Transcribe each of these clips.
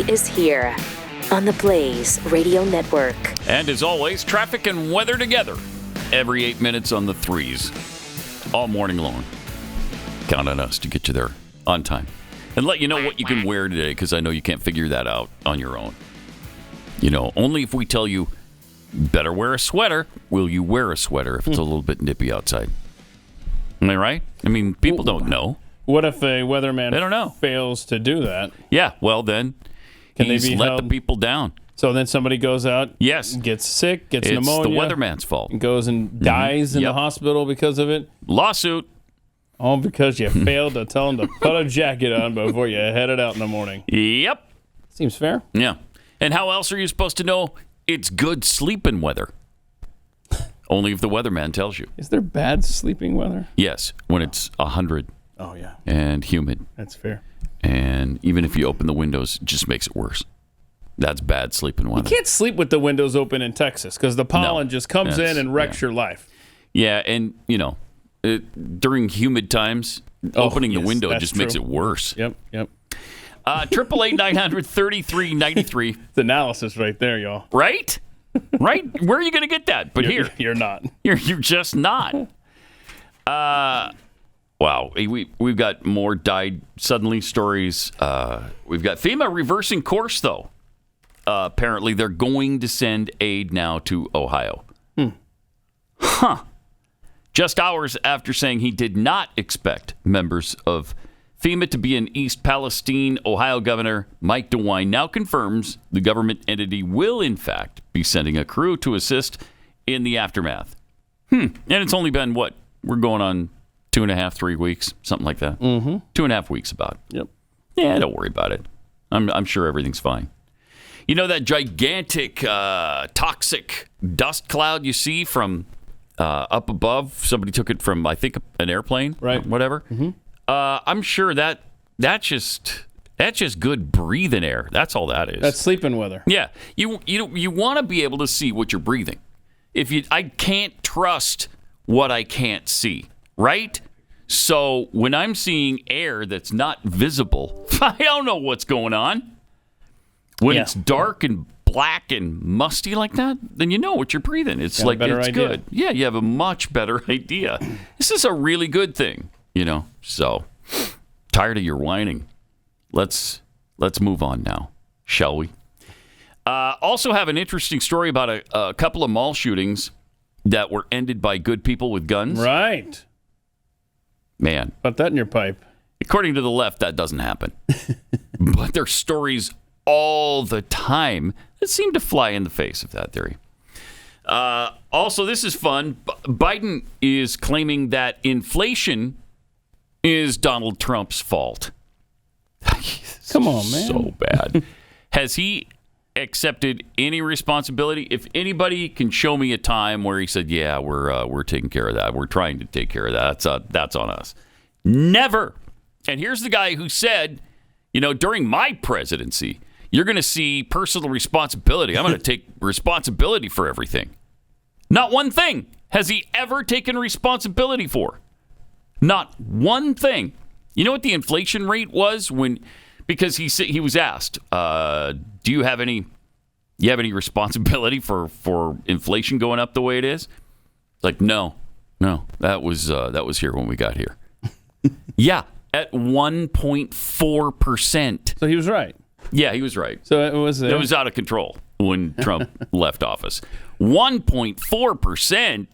day is here on the Blaze Radio Network. And as always, traffic and weather together every 8 minutes on the threes, all morning long. Count on us to get you there on time and let you know what you can wear today, because I know you can't figure that out on your own. You know, only if we tell you better wear a sweater will you wear a sweater if it's a little bit nippy outside. Am I right? I mean, people don't know. What if a weatherman they don't know. Fails to do that? Yeah, well then, he's let the people down. So then somebody goes out, yes, gets sick, gets pneumonia. It's the weatherman's fault. And goes and dies in the hospital because of it. Lawsuit. All because you failed to tell him to put a jacket on before you headed out in the morning. Yep. Seems fair. Yeah. And how else are you supposed to know it's good sleeping weather? Only if the weatherman tells you. Is there bad sleeping weather? Yes, when it's 100. Oh, yeah. And humid. That's fair. And even if you open the windows, it just makes it worse. That's bad sleeping weather. You can't sleep with the windows open in Texas because the pollen just comes in and wrecks your life. Yeah, and, you know, during humid times, opening the window just makes it worse. Yep. 888-900-3393. It's analysis right there, y'all. Right? Right? Where are you going to get that? But you're not. You're just not. Wow. We've got more died suddenly stories. We've got FEMA reversing course, though. Apparently, they're going to send aid now to Ohio. Huh. Just hours after saying he did not expect members of FEMA to be in East Palestine, Ohio Governor Mike DeWine now confirms the government entity will, in fact, be sending a crew to assist in the aftermath. And it's only been, what? We're going on 2.5, 3 weeks, something like that. 2.5 weeks about. Yep. Yeah, don't worry about it. I'm sure everything's fine. You know that gigantic toxic dust cloud you see from up above? Somebody took it from, I think, an airplane, right? Or whatever. I'm sure that's just good breathing air. That's all that is. That's sleeping weather. Yeah, you want to be able to see what you're breathing. I can't trust what I can't see, right? So when I'm seeing air that's not visible, I don't know what's going on. When it's dark and black and musty like that, then you know what you're breathing. It's like it's idea. good. Yeah, you have a much better idea. This is a really good thing, you know. So tired of your whining. Let's move on now, shall we? Also have an interesting story about a couple of mall shootings that were ended by good people with guns. Right. Man. Put that in your pipe. According to the left, that doesn't happen. But there's stories all the time that seem to fly in the face of that theory. Also, this is fun. Biden is claiming that inflation is Donald Trump's fault. Come on, man. So bad. Has he accepted any responsibility? If anybody can show me a time where he said, yeah, we're taking care of that. We're trying to take care of that. That's on us. Never. And here's the guy who said, you know, during my presidency, you're going to see personal responsibility. I'm going to take responsibility for everything. Not one thing has he ever taken responsibility for. Not one thing. You know what the inflation rate was because he was asked, do you have any responsibility for inflation going up the way it is? It's like, no, that was here when we got here. Yeah, at 1.4%. So he was right. Yeah, he was right. So it was out of control when Trump left office. 1.4%.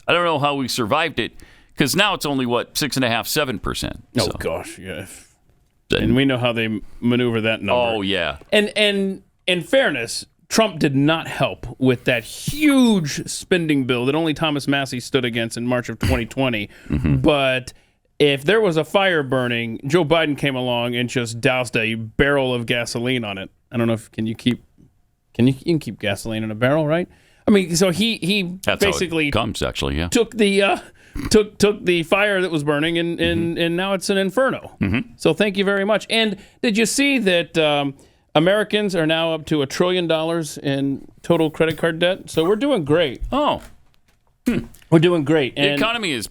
I don't know how we survived it, because now it's only 6.5%, 7%. Oh gosh, yeah. And we know how they maneuver that number. Oh yeah. And in fairness, Trump did not help with that huge spending bill that only Thomas Massie stood against in March of 2020. But if there was a fire burning, Joe Biden came along and just doused a barrel of gasoline on it. I don't know if you can keep gasoline in a barrel, right? I mean, so he That's basically how it comes, actually, yeah. took the took the fire that was burning and now it's an inferno. So thank you very much. And did you see that Americans are now up to $1 trillion in total credit card debt? So we're doing great. Oh, we're doing great. The economy is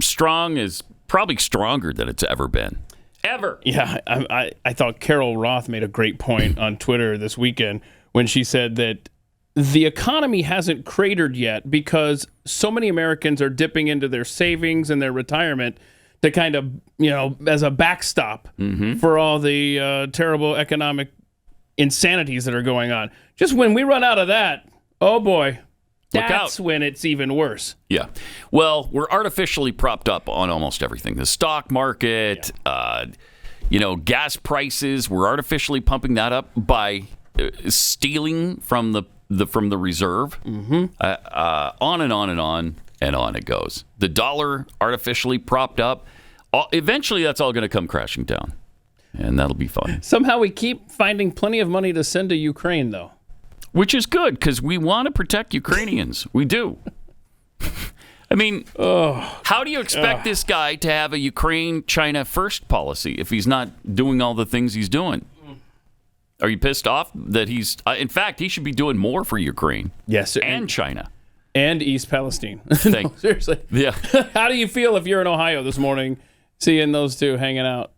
strong, is probably stronger than it's ever been. ever. Yeah, I thought Carol Roth made a great point on Twitter this weekend when she said that the economy hasn't cratered yet because so many Americans are dipping into their savings and their retirement to kind of, as a backstop for all the terrible economic insanities that are going on. Just when we run out of that, oh boy, that's when it's even worse. Yeah. Well, we're artificially propped up on almost everything. The stock market, gas prices, we're artificially pumping that up by stealing from the reserve. On and on and on and on it goes. The dollar artificially propped up. Eventually, that's all going to come crashing down, and that'll be fun. Somehow we keep finding plenty of money to send to Ukraine, though. Which is good, because we want to protect Ukrainians. We do. I mean, how do you expect this guy to have a Ukraine-China first policy if he's not doing all the things he's doing? Are you pissed off that he's... in fact, he should be doing more for Ukraine. Yes, sir. And China. And East Palestine. No, seriously. Yeah. How do you feel if you're in Ohio this morning, seeing those two hanging out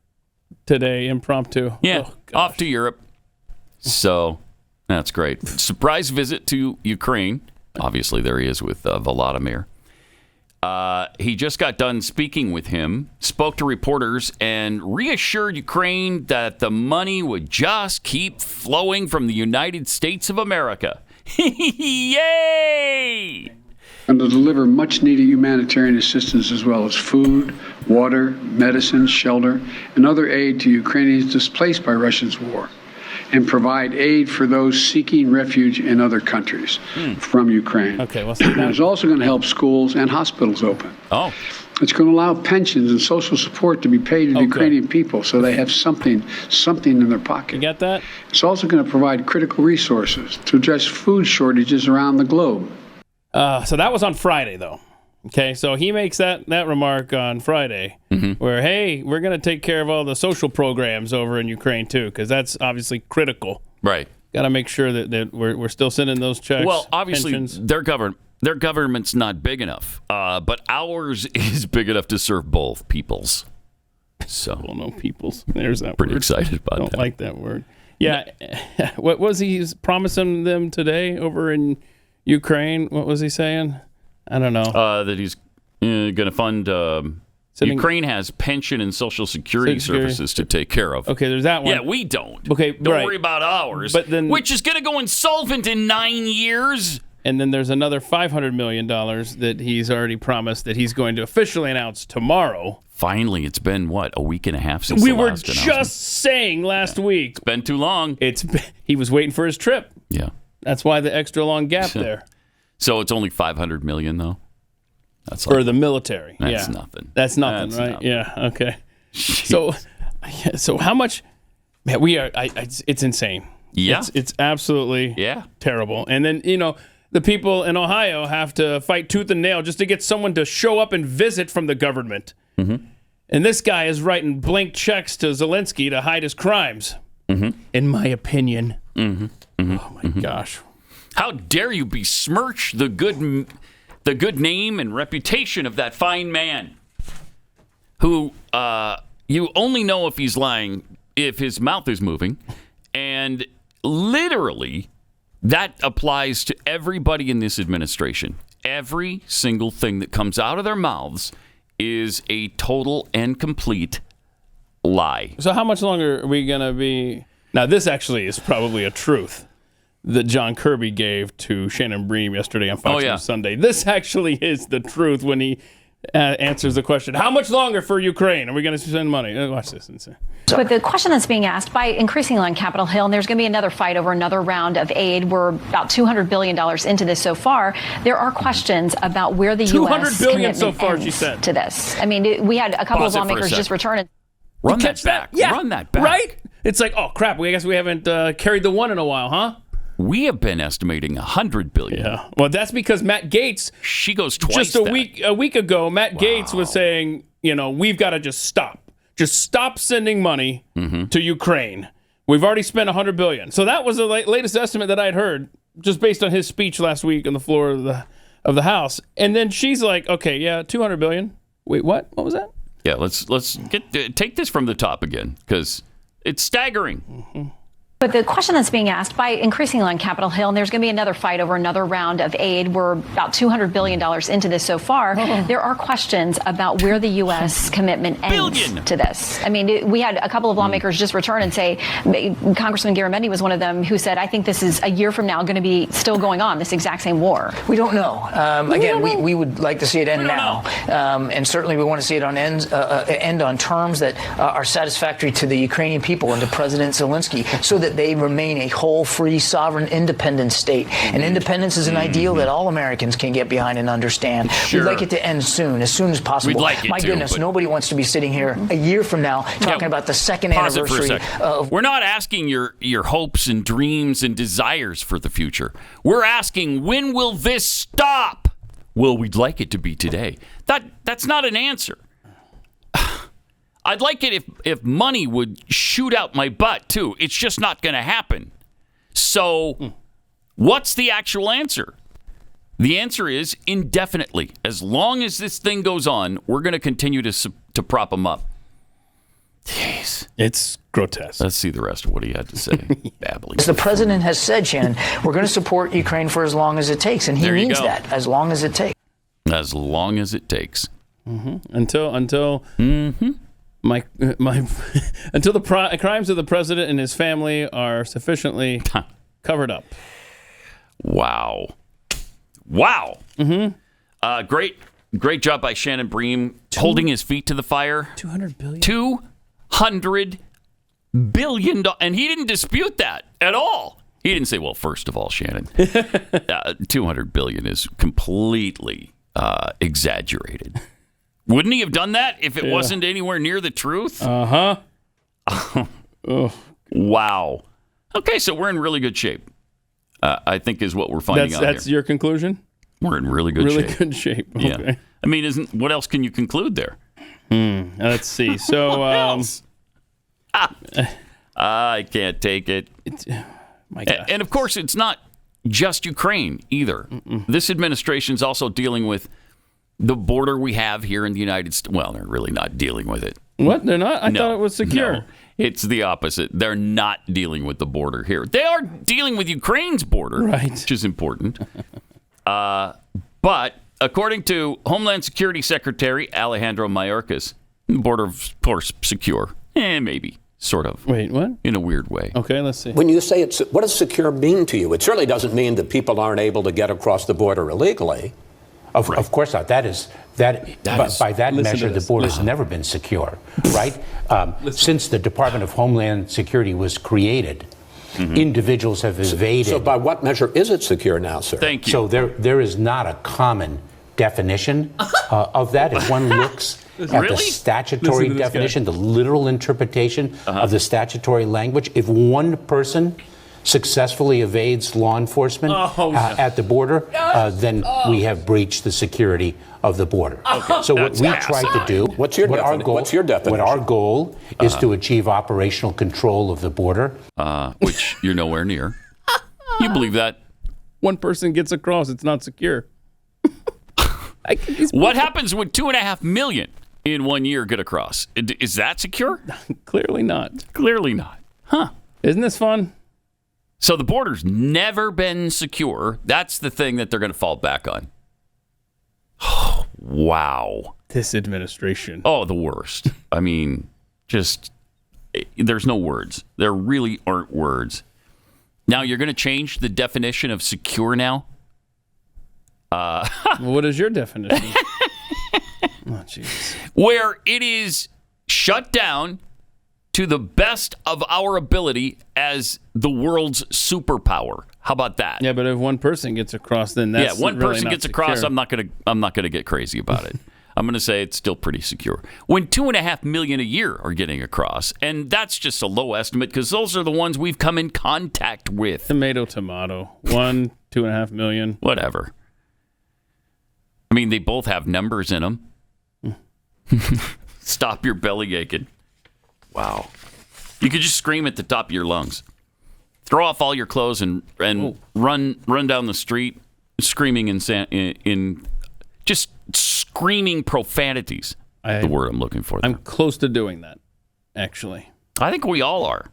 today, impromptu? Yeah, off to Europe. So... That's great. Surprise visit to Ukraine. Obviously, there he is with Volodymyr. He just got done speaking with him, spoke to reporters, and reassured Ukraine that the money would just keep flowing from the United States of America. Yay! And to deliver much-needed humanitarian assistance as well as food, water, medicine, shelter, and other aid to Ukrainians displaced by Russia's war, and provide aid for those seeking refuge in other countries from Ukraine. Okay, what's that? It's also going to help schools and hospitals open. Oh. It's going to allow pensions and social support to be paid to the Ukrainian people so they have something in their pocket. You got that? It's also going to provide critical resources to address food shortages around the globe. So that was on Friday, though. Okay, so he makes that remark on Friday where, hey, we're going to take care of all the social programs over in Ukraine, too, because that's obviously critical. Right. Got to make sure that we're still sending those checks. Well, obviously, pensions. their government's not big enough, but ours is big enough to serve both peoples. So, Well, no, peoples. There's that pretty word. excited about Don't that. like that word. Yeah. What was he promising them today over in Ukraine? What was he saying? I don't know. That he's going to fund. Ukraine has pension and social security services to take care of. Okay, there's that one. Yeah, we don't. Okay, don't right. worry about ours. But then, which is going to go insolvent in 9 years. And then there's another $500 million that he's already promised that he's going to officially announce tomorrow. Finally, it's been a week and a half since we the were last just announcement. saying last week. It's been too long. He was waiting for his trip. Yeah. That's why the extra long gap there. So it's only $500 million, though. That's for the military. That's nothing. That's nothing, That's right? nothing. Yeah. Okay. So how much? Man, we are. It's insane. Yeah. It's absolutely terrible. And then the people in Ohio have to fight tooth and nail just to get someone to show up and visit from the government. And this guy is writing blank checks to Zelenskyy to hide his crimes. In my opinion. Oh my gosh. How dare you besmirch the good name and reputation of that fine man who you only know if he's lying if his mouth is moving. And literally, that applies to everybody in this administration. Every single thing that comes out of their mouths is a total and complete lie. So how much longer are we going to be? Now, this actually is probably a truth that John Kirby gave to Shannon Bream yesterday on Fox News Sunday. This actually is the truth when he answers the question, how much longer for Ukraine? Are we going to send money? Watch this. But the question that's being asked by increasingly on Capitol Hill, and there's going to be another fight over another round of aid. We're about $200 billion into this so far. There are questions about where the U.S. $200 billion so far, she said, to this. I mean, we had a couple of lawmakers just return. Run that back. Yeah. Run that back. Right? It's like, oh, crap. I guess we haven't carried the one in a while, huh? We have been estimating $100 billion. Yeah. Well, that's because Matt Gaetz. She goes twice. Just a week ago, Matt Gaetz was saying, we've got to just stop. Just stop sending money to Ukraine. We've already spent $100 billion. So that was the latest estimate that I'd heard, just based on his speech last week on the floor of the House. And then she's like, okay, yeah, $200 billion. Wait, what? What was that? Yeah, let's take this from the top again, because it's staggering. Mm-hmm. But the question that's being asked by increasingly on Capitol Hill, and there's going to be another fight over another round of aid. We're about $200 billion into this so far. There are questions about where the U.S. commitment ends to this. I mean, we had a couple of lawmakers just return and say, Congressman Garamendi was one of them who said, I think this is a year from now going to be still going on, this exact same war. We don't know. Again, we would like to see it end now. And certainly we want to see it end on terms that are satisfactory to the Ukrainian people and to President Zelenskyy, so that they remain a whole, free, sovereign, independent state. And independence is an ideal that all Americans can get behind and understand. Sure. We'd like it to end soon, as soon as possible. We'd like it My to, goodness, nobody wants to be sitting here a year from now talking about the second anniversary of... We're not asking your hopes and dreams and desires for the future. We're asking, when will this stop? Well, we'd like it to be today. That's not an answer. I'd like it if money would shoot out my butt, too. It's just not going to happen. So what's the actual answer? The answer is indefinitely. As long as this thing goes on, we're going to continue to prop them up. Jeez. It's grotesque. Let's see the rest of what he had to say. Babbling. As the president has said, Shannon, we're going to support Ukraine for as long as it takes. And he means that, as long as it takes. As long as it takes. Mm-hmm. Until until the crimes of the president and his family are sufficiently covered up. Wow. Mm-hmm. Great job by Shannon Bream holding his feet to the fire. $200 billion. $200 billion. And he didn't dispute that at all. He didn't say, well, first of all, Shannon, $200 billion is completely exaggerated. Wouldn't he have done that if it wasn't anywhere near the truth? Uh-huh. Wow. Okay, so we're in really good shape, I think is what we're finding out That's here. your conclusion? We're in really good shape. Really good shape. Okay. Yeah. I mean, what else can you conclude there? Let's see. So, I can't take it. My God. And of course, it's not just Ukraine either. This administration's also dealing with the border we have here in the United States. Well, they're really not dealing with it. What? They're not? I thought it was secure. No, it's the opposite. They're not dealing with the border here. They are dealing with Ukraine's border, right, which is important. But according to Homeland Security Secretary Alejandro Mayorkas, the border, of course, secure. Maybe. Sort of. Wait, what? In a weird way. Okay, let's see. When you say it's, what does secure mean to you? It certainly doesn't mean that people aren't able to get across the border illegally. Of course not. By that measure, the border has never been secure, right? Since the Department of Homeland Security was created, individuals have evaded. So by what measure is it secure now, sir? Thank you. So there is not a common definition of that. If one looks at the statutory definition, the literal interpretation of the statutory language, if one person successfully evades law enforcement at the border, then we have breached the security of the border. Okay. So what we try to do, what's your definition? What our goal is to achieve operational control of the border, which you're nowhere near. You believe that? One person gets across, it's not secure. What happens when 2.5 million in 1 year get across? Is that secure? Clearly not. Clearly not. Huh? Isn't this fun? So the border's never been secure. That's the thing that they're going to fall back on. Oh, wow. This administration. Oh, the worst. I mean, just, there's no words. There really aren't words. Now, you're going to change the definition of secure now? What is your definition? Oh, jeez. Where it is shut down to the best of our ability as the world's superpower. How about that? Yeah, but if one person gets across, then that's one really person not gets secure. across. I'm not gonna get crazy about it. I'm gonna say it's still pretty secure. When 2.5 million a year are getting across, and that's just a low estimate because those are the ones we've come in contact with. Tomato. 2.5 million. Whatever. I mean, they both have numbers in them. Stop your belly aching. Wow. You could just scream at the top of your lungs. Throw off all your clothes and run down the street screaming in just screaming profanities. the word I'm looking for. I'm close to doing that, actually. I think we all are.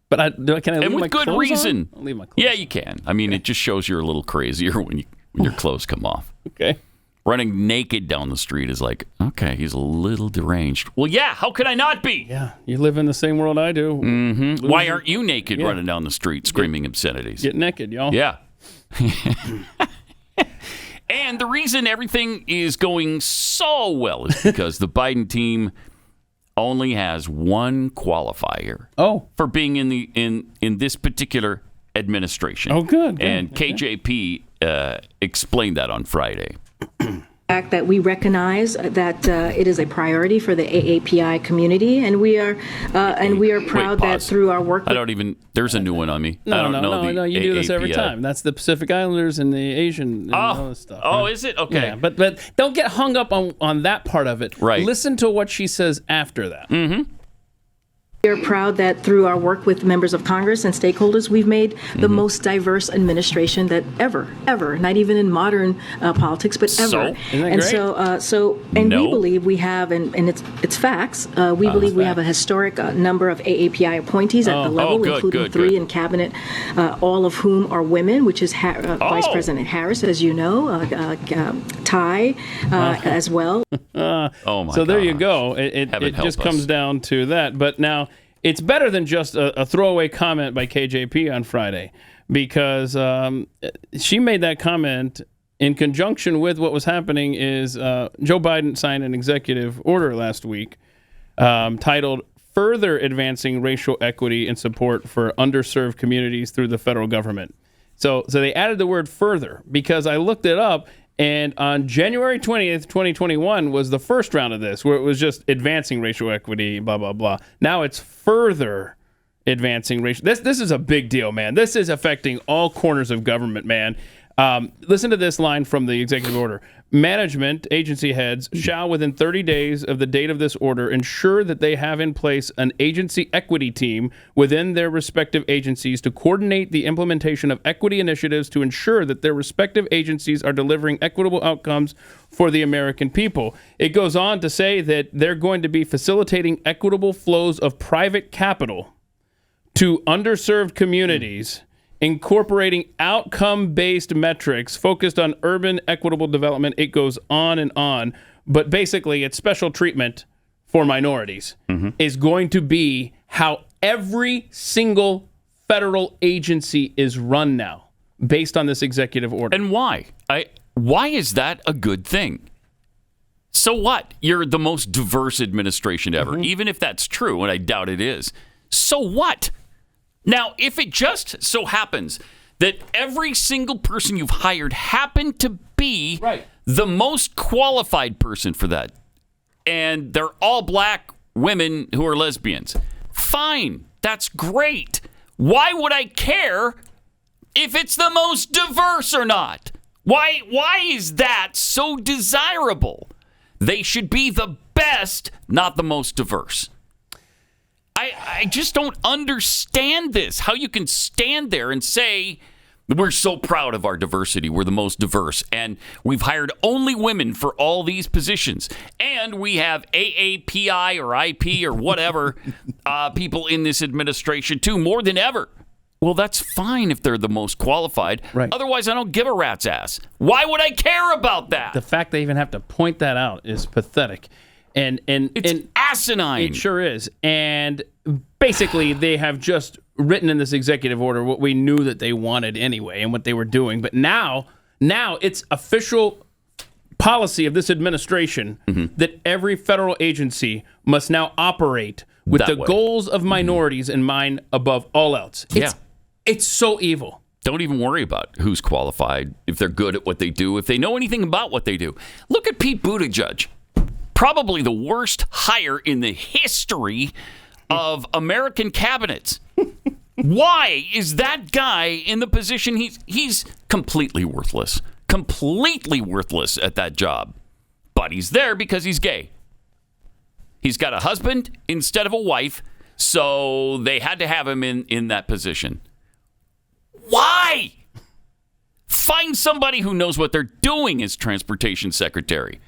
But can I leave and with my good clothes reason. on? I'll leave my clothes Yeah, you can. I mean, it just shows you're a little crazier when your clothes come off. Okay. Running naked down the street is like, okay, he's a little deranged. Well, yeah, how could I not be? Yeah, you live in the same world I do. Mm-hmm. Why aren't you naked running down the street screaming obscenities? Get naked, y'all. Yeah. And the reason everything is going so well is because the Biden team only has one qualifier for being in this particular administration. Oh, good. And KJP explained that on Friday. Fact that we recognize that it is a priority for the AAPI community, and we are proud that through our work. There's a new one on me. No, I don't know. No. You do this every time. That's the Pacific Islanders and the Asian and all this stuff. Oh, is it? Okay. Yeah, but don't get hung up on that part of it. Right. Listen to what she says after that. Mm-hmm. We are proud that through our work with members of Congress and stakeholders, we've made the most diverse administration that ever, not even in modern politics, but ever. So? Isn't that And No. we believe we have, and it's facts. We believe we have a historic number of AAPI appointies at the level, including three in cabinet, all of whom are women, which is Vice President Harris, as you know, Ty as well. Oh my God. So there you go. It Heaven help just us. comes down to that. But now it's better than just a throwaway comment by KJP on Friday, because she made that comment in conjunction with what was happening is Joe Biden signed an executive order last week titled Further Advancing Racial Equity and Support for Underserved Communities Through the Federal Government. So they added the word further because I looked it up. And on January 20th, 2021 was the first round of this, where it was just advancing racial equity, blah, blah, blah. Now it's further advancing racial. This is a big deal, man. This is affecting all corners of government, man. Listen to this line from the executive order. Management agency heads shall, within 30 days of the date of this order, ensure that they have in place an agency equity team within their respective agencies to coordinate the implementation of equity initiatives to ensure that their respective agencies are delivering equitable outcomes for the American people. It goes on to say that they're going to be facilitating equitable flows of private capital to underserved communities, incorporating outcome-based metrics focused on urban equitable development. It goes on and on. But basically, it's special treatment for minorities is going to be how every single federal agency is run now based on this executive order. And why? Why is that a good thing? So what? You're the most diverse administration ever, even if that's true, and I doubt it is. So what? Now, if it just so happens that every single person you've hired happened to be the most qualified person for that, and they're all black women who are lesbians, fine, that's great. Why would I care if it's the most diverse or not? Why is that so desirable? They should be the best, not the most diverse. I just don't understand this. How you can stand there and say, we're so proud of our diversity. We're the most diverse. And we've hired only women for all these positions. And we have AAPI or IP or whatever people in this administration too, more than ever. Well, that's fine if they're the most qualified. Right. Otherwise, I don't give a rat's ass. Why would I care about that? The fact they even have to point that out is pathetic. And it's asinine. It sure is. And basically, they have just written in this executive order what we knew that they wanted anyway and what they were doing. But now it's official policy of this administration that every federal agency must now operate with That the way. goals of minorities in mind above all else. It's so evil. Don't even worry about who's qualified, if they're good at what they do, if they know anything about what they do. Look at Pete Buttigieg. Probably the worst hire in the history of American cabinets. Why is that guy in the position he's completely worthless at that job? But he's there because he's gay. He's got a husband instead of a wife, so they had to have him in that position. Why? Find somebody who knows what they're doing as transportation secretary.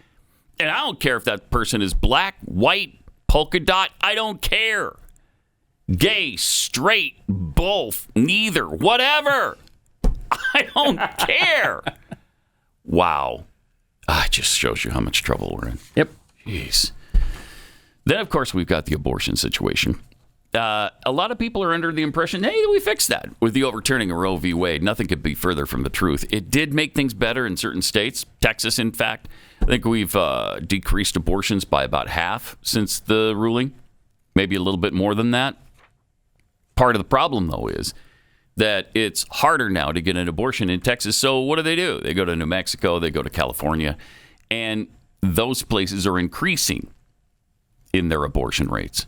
And I don't care if that person is black, white, polka dot. I don't care. Gay, straight, both, neither, whatever. I don't care. Wow. It just shows you how much trouble we're in. Yep. Jeez. Then, of course, we've got the abortion situation. A lot of people are under the impression, hey, we fixed that with the overturning of Roe v. Wade. Nothing could be further from the truth. It did make things better in certain states. Texas, in fact. I think we've decreased abortions by about half since the ruling. Maybe a little bit more than that. Part of the problem, though, is that it's harder now to get an abortion in Texas. So what do? They go to New Mexico, they go to California, and those places are increasing in their abortion rates.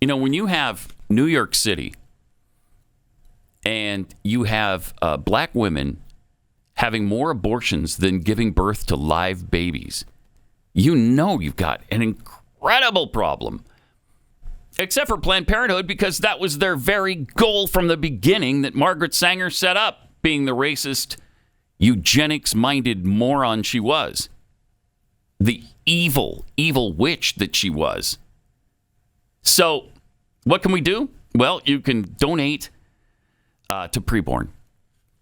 You know, when you have New York City and you have black women having more abortions than giving birth to live babies, you know you've got an incredible problem. Except for Planned Parenthood, because that was their very goal from the beginning that Margaret Sanger set up, being the racist, eugenics-minded moron she was. The evil, evil witch that she was. So, what can we do? Well, you can donate to Preborn.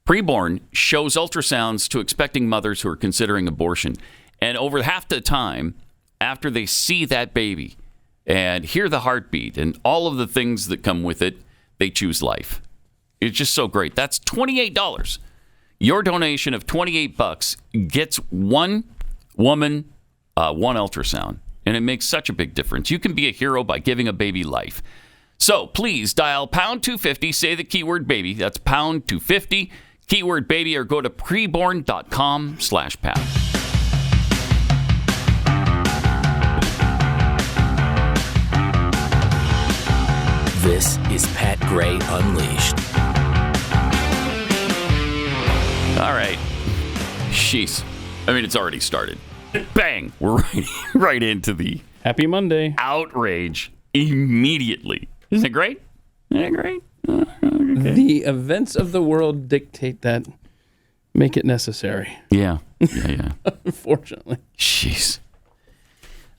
Preborn shows ultrasounds to expecting mothers who are considering abortion. And over half the time, after they see that baby and hear the heartbeat and all of the things that come with it, they choose life. It's just so great. That's $28. Your donation of $28 gets one woman, one ultrasound. And it makes such a big difference. You can be a hero by giving a baby life. So please dial pound 250, say the keyword baby. That's pound 250, keyword baby, or go to preborn.com/Pat. This is Pat Gray Unleashed. All right. Jeez. I mean, it's already started. Bang! We're right into the Happy Monday outrage immediately. Isn't it great? Isn't it great? Okay. The events of the world dictate that, make it necessary. Yeah. Unfortunately. Jeez.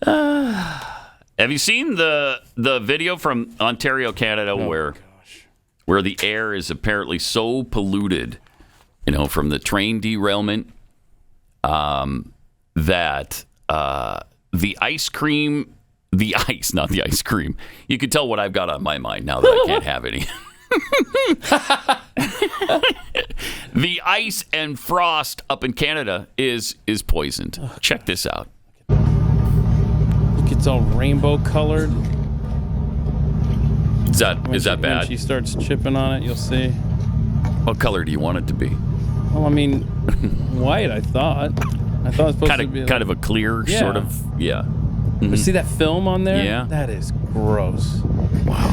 Have you seen the video from Ontario, Canada, where the air is apparently so polluted, from the train derailment, that the ice cream, not the ice cream. You can tell what I've got on my mind now that I can't have any. The ice and frost up in Canada is poisoned. Check this out. Look, it's all rainbow colored. Is that bad? When she starts chipping on it, you'll see. What color do you want it to be? Well, I mean, white, I thought it's supposed to be kind of a clear sort of, yeah. Mm-hmm. But see that film on there? Yeah. That is gross. Wow.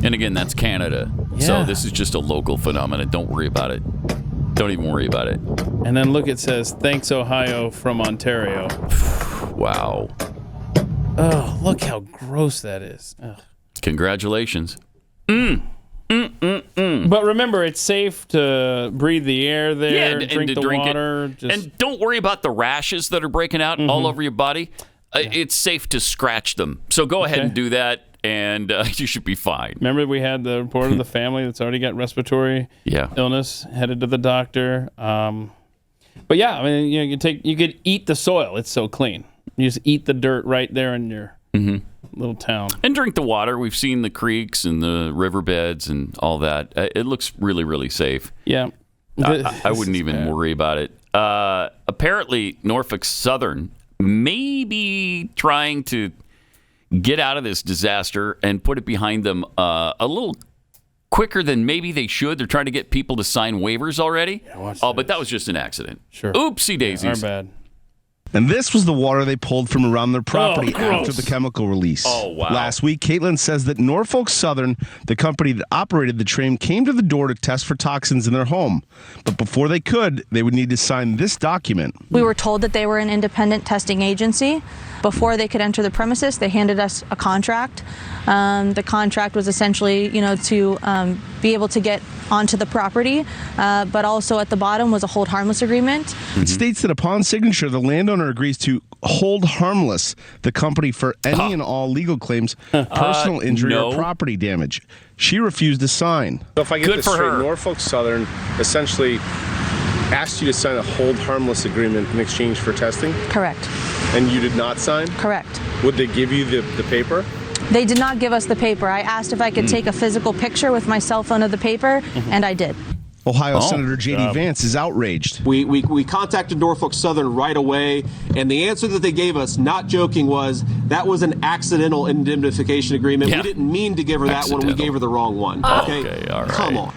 And again, that's Canada. Yeah. So this is just a local phenomenon. Don't worry about it. Don't even worry about it. And then look, it says, thanks, Ohio, from Ontario. Wow. Oh, look how gross that is. Ugh. Congratulations. But remember, it's safe to breathe the air there, drink the water. And don't worry about the rashes that are breaking out all over your body. It's safe to scratch them. So go ahead and do that, and you should be fine. Remember we had the report of the family that's already got respiratory illness, headed to the doctor. But yeah, I mean, you could eat the soil. It's so clean. You just eat the dirt right there in your little town. And drink the water. We've seen the creeks and the riverbeds and all that. It looks really, really safe. Yeah. I wouldn't even worry about it. Apparently, Norfolk Southern may be trying to get out of this disaster and put it behind them a little quicker than maybe they should. They're trying to get people to sign waivers already. But that was just an accident. Sure. Oopsie daisies. Our bad. And this was the water they pulled from around their property after the chemical release. Oh, wow. Last week, Caitlin says that Norfolk Southern, the company that operated the train, came to the door to test for toxins in their home. But before they could, they would need to sign this document. We were told that they were an independent testing agency. Before they could enter the premises, they handed us a contract. The contract was essentially, to be able to get onto the property, but also at the bottom was a hold harmless agreement. It states that upon signature, the landowner owner agrees to hold harmless the company for any and all legal claims, personal injury or property damage. She refused to sign. So if I get this straight, Norfolk Southern essentially asked you to sign a hold harmless agreement in exchange for testing? Correct. And you did not sign? Correct. Would they give you the paper? They did not give us the paper. I asked if I could take a physical picture with my cell phone of the paper, and I did. Ohio Senator J.D. Vance is outraged. We contacted Norfolk Southern right away, and the answer that they gave us, not joking, was that was an accidental indemnification agreement. Yeah. We didn't mean to give her that one. We gave her the wrong one. Okay, all right. Come on.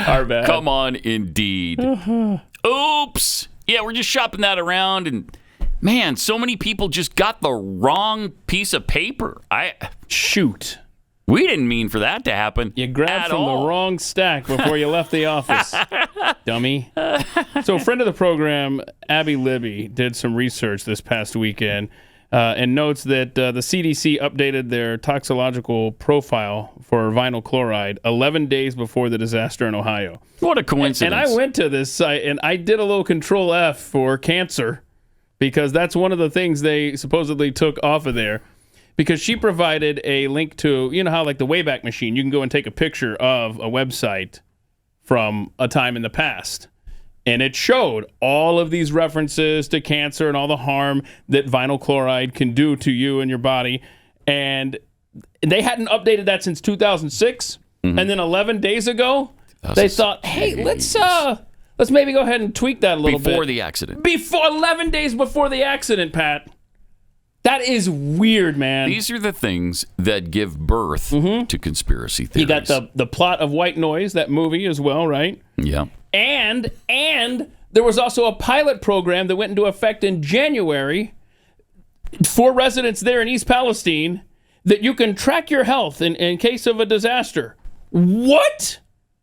Our bad. Come on, indeed. Oops. Yeah, we're just shopping that around, and man, so many people just got the wrong piece of paper. Shoot. We didn't mean for that to happen. You grabbed from the wrong stack before you left the office, dummy. So a friend of the program, Abby Libby, did some research this past weekend and notes that the CDC updated their toxicological profile for vinyl chloride 11 days before the disaster in Ohio. What a coincidence. And I went to this site, and I did a little Control F for cancer because that's one of the things they supposedly took off of there. Because she provided a link to, you know how like the Wayback Machine, you can go and take a picture of a website from a time in the past. And it showed all of these references to cancer and all the harm that vinyl chloride can do to you and your body. And they hadn't updated that since 2006. Mm-hmm. And then 11 days ago, they thought, hey, let's maybe go ahead and tweak that a little bit. Before the accident. 11 days before the accident, Pat. That is weird, man. These are the things that give birth to conspiracy theories. You got the plot of White Noise, that movie as well, right? Yeah. And there was also a pilot program that went into effect in January for residents there in East Palestine that you can track your health in case of a disaster. What?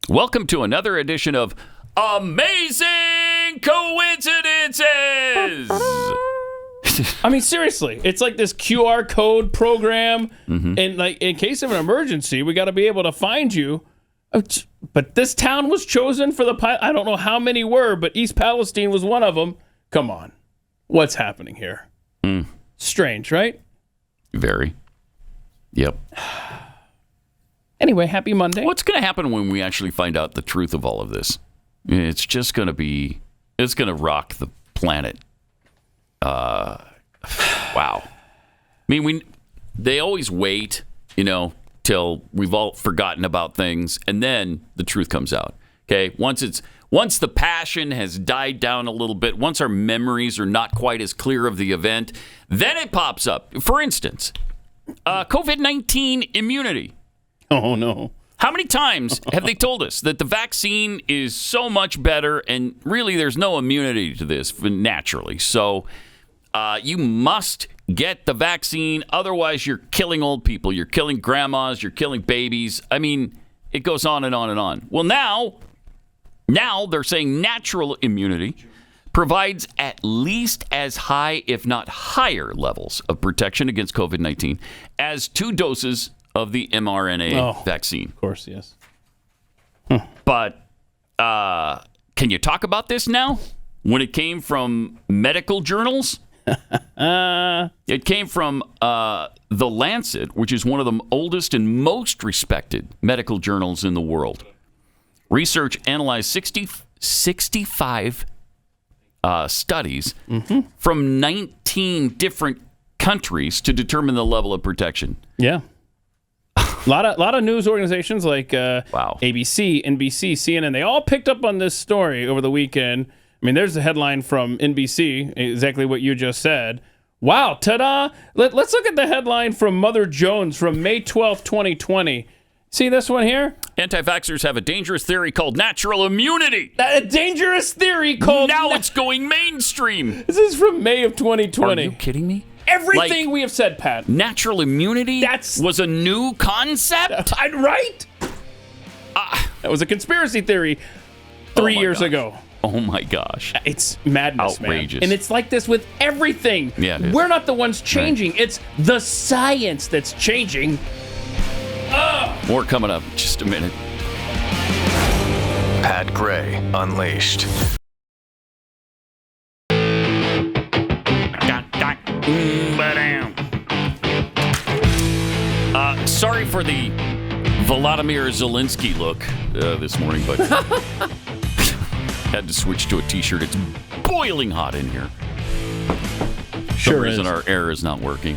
Welcome to another edition of Amazing Coincidences. I mean, seriously, it's like this QR code program, and like in case of an emergency, we got to be able to find you. But this town was chosen for the pilot. I don't know how many were, but East Palestine was one of them. Come on, what's happening here? Strange, right? Very. Yep. Anyway, happy Monday. What's going to happen when we actually find out the truth of all of this? It's just going to be. It's going to rock the planet. Wow. I mean, they always wait, till we've all forgotten about things, and then the truth comes out. Okay, once the passion has died down a little bit, once our memories are not quite as clear of the event, then it pops up. For instance, COVID-19 immunity. Oh no. How many times have they told us that the vaccine is so much better, and really there's no immunity to this naturally? So you must get the vaccine, otherwise you're killing old people, you're killing grandmas, you're killing babies. I mean, it goes on and on and on. Well, now they're saying natural immunity provides at least as high, if not higher, levels of protection against COVID-19 as 2 doses of the mRNA vaccine. Of course, yes. But can you talk about this now? When it came from medical journals? It came from The Lancet, which is one of the oldest and most respected medical journals in the world. Research analyzed 65 studies from 19 different countries to determine the level of protection. Yeah. A lot of news organizations like ABC, NBC, CNN, they all picked up on this story over the weekend. I mean, there's a headline from NBC, exactly what you just said. Wow, ta-da! Let's look at the headline from Mother Jones from May 12th, 2020. See this one here? Anti-vaxxers have a dangerous theory called natural immunity. A dangerous theory called... Now it's going mainstream. This is from May of 2020. Are you kidding me? Everything we have said, Pat. Natural immunity was a new concept? Right? That was a conspiracy theory 3 years ago. Oh my gosh. It's madness, outrageous. Man. And it's like this with everything. Yeah, it is. We're not the ones changing. Right. It's the science that's changing. More coming up in just a minute. Pat Gray Unleashed. Sorry for the Volodymyr Zelenskyy look this morning, but had to switch to a T-shirt. It's boiling hot in here. For some reason, our air is not working.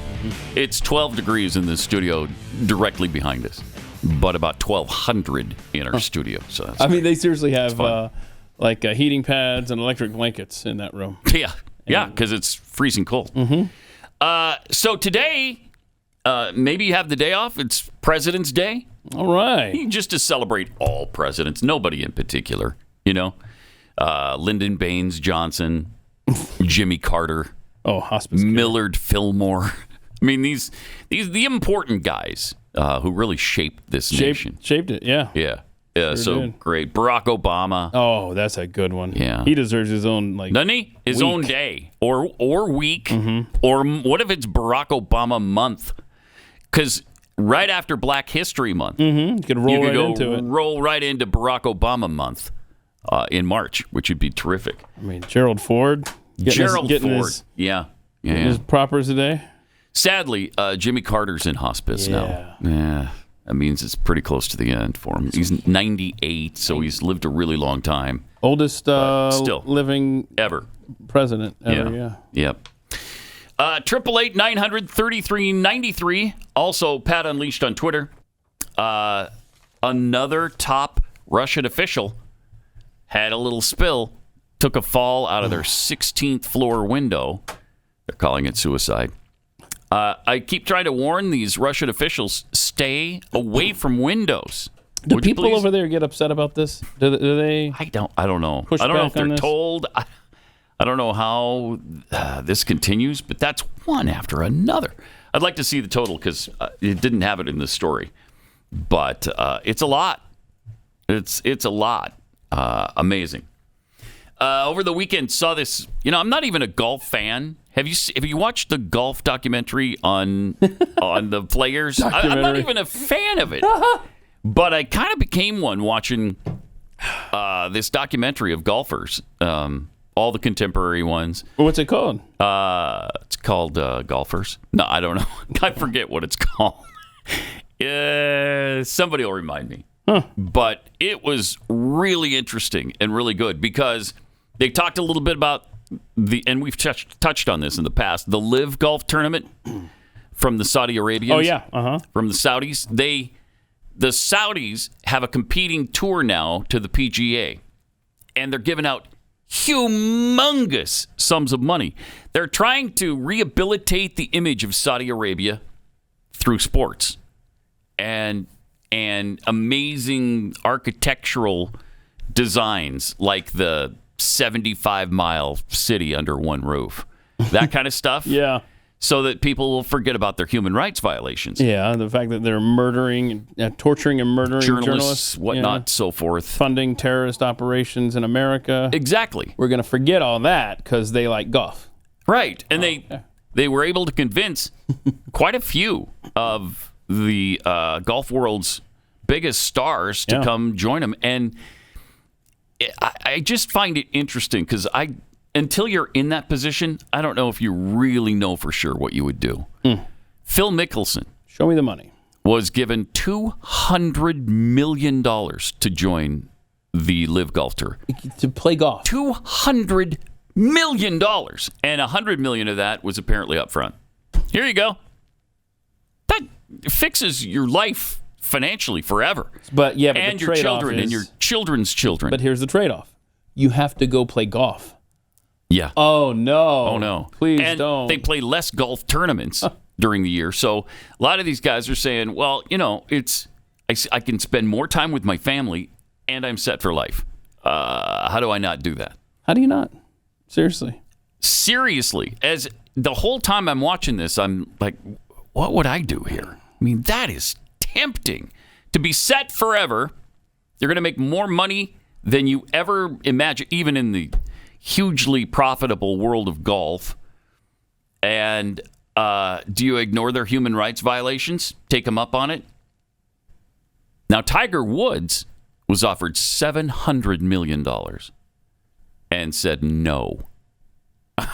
It's 12 degrees in the studio directly behind us, but about 1,200 in our studio. So they seriously have heating pads and electric blankets in that room. Yeah, because it's freezing cold. So today, maybe you have the day off. It's President's Day. All right. Just to celebrate all presidents, nobody in particular. Lyndon Baines Johnson, Jimmy Carter. Oh, hospice care. Millard Fillmore. These the important guys who really shaped this nation. Shaped it, yeah. Yeah. Sure did. Great. Barack Obama. Oh, that's a good one. Yeah. He deserves his own, doesn't he? His own day. Or week. Mm-hmm. Or what if it's Barack Obama month? Because right after Black History Month, you could roll right into Barack Obama month in March, which would be terrific. Gerald Ford. Getting Ford. His, yeah. His propers today. Sadly, Jimmy Carter's in hospice now. Yeah. That means it's pretty close to the end for him. He's 98, so he's lived a really long time. Oldest still living president ever, yeah. Yep. 888-900-3393. Also, Pat Unleashed on Twitter. Another top Russian official had a little spill, took a fall out of their 16th floor window. They're calling it suicide. I keep trying to warn these Russian officials, stay away from windows. Do people over there get upset about this? Do they? I don't know. Push I don't know back if on they're this? told. I don't know how this continues, but that's one after another. I'd like to see the total because it didn't have it in the story, but it's a lot. It's a lot. Amazing. Over the weekend, saw this. I'm not even a golf fan. Have you watched the golf documentary on the players? I'm not even a fan of it, but I kind of became one watching this documentary of golfers. All the contemporary ones. What's it called? It's called Golfers. No, I don't know. I forget what it's called. Somebody will remind me. But it was really interesting and really good because they talked a little bit about and we've touched on this in the past, the LIV Golf Tournament from the Saudi Arabians. Oh, yeah. From the Saudis. The Saudis have a competing tour now to the PGA, and they're giving out humongous sums of money. They're trying to rehabilitate the image of Saudi Arabia through sports and amazing architectural designs like the 75-mile city under one roof. That kind of stuff. Yeah. So that people will forget about their human rights violations. Yeah, the fact that they're torturing and murdering journalists, whatnot, so forth. Funding terrorist operations in America. Exactly. We're going to forget all that because they like golf. Right. And they were able to convince quite a few of the golf world's biggest stars to come join them. And I just find it interesting because until you're in that position, I don't know if you really know for sure what you would do. Phil Mickelson. Show me the money. Was given $200 million to join the LIV Golf Tour. To play golf. $200 million. And $100 million of that was apparently up front. Here you go. That fixes your life financially forever. But your children and your children's children. But here's the trade-off. You have to go play golf. Yeah. Oh, no. Oh, no. Please don't. They play less golf tournaments during the year. So a lot of these guys are saying, well, I can spend more time with my family and I'm set for life. How do I not do that? How do you not? Seriously. As the whole time I'm watching this, I'm like, what would I do here? I mean, that is tempting to be set forever. You're going to make more money than you ever imagined, even in the hugely profitable world of golf. And do you ignore their human rights violations? Take them up on it? Now, Tiger Woods was offered $700 million and said no. My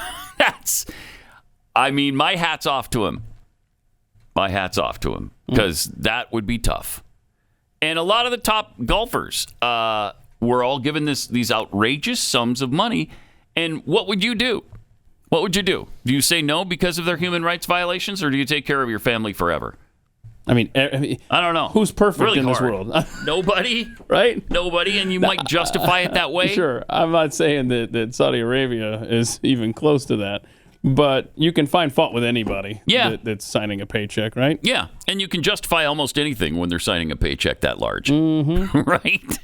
hat's off to him. My hat's off to him. because that would be tough. And a lot of the top golfers were all given these outrageous sums of money. And what would you do? What would you do? Do you say no because of their human rights violations, or do you take care of your family forever? I mean, I don't know. Who's perfect really in this hard. world? Nobody, right? Nobody, and you might justify it that way. Sure, I'm not saying that Saudi Arabia is even close to that, but you can find fault with anybody that's signing a paycheck, right? Yeah, and you can justify almost anything when they're signing a paycheck that large, right?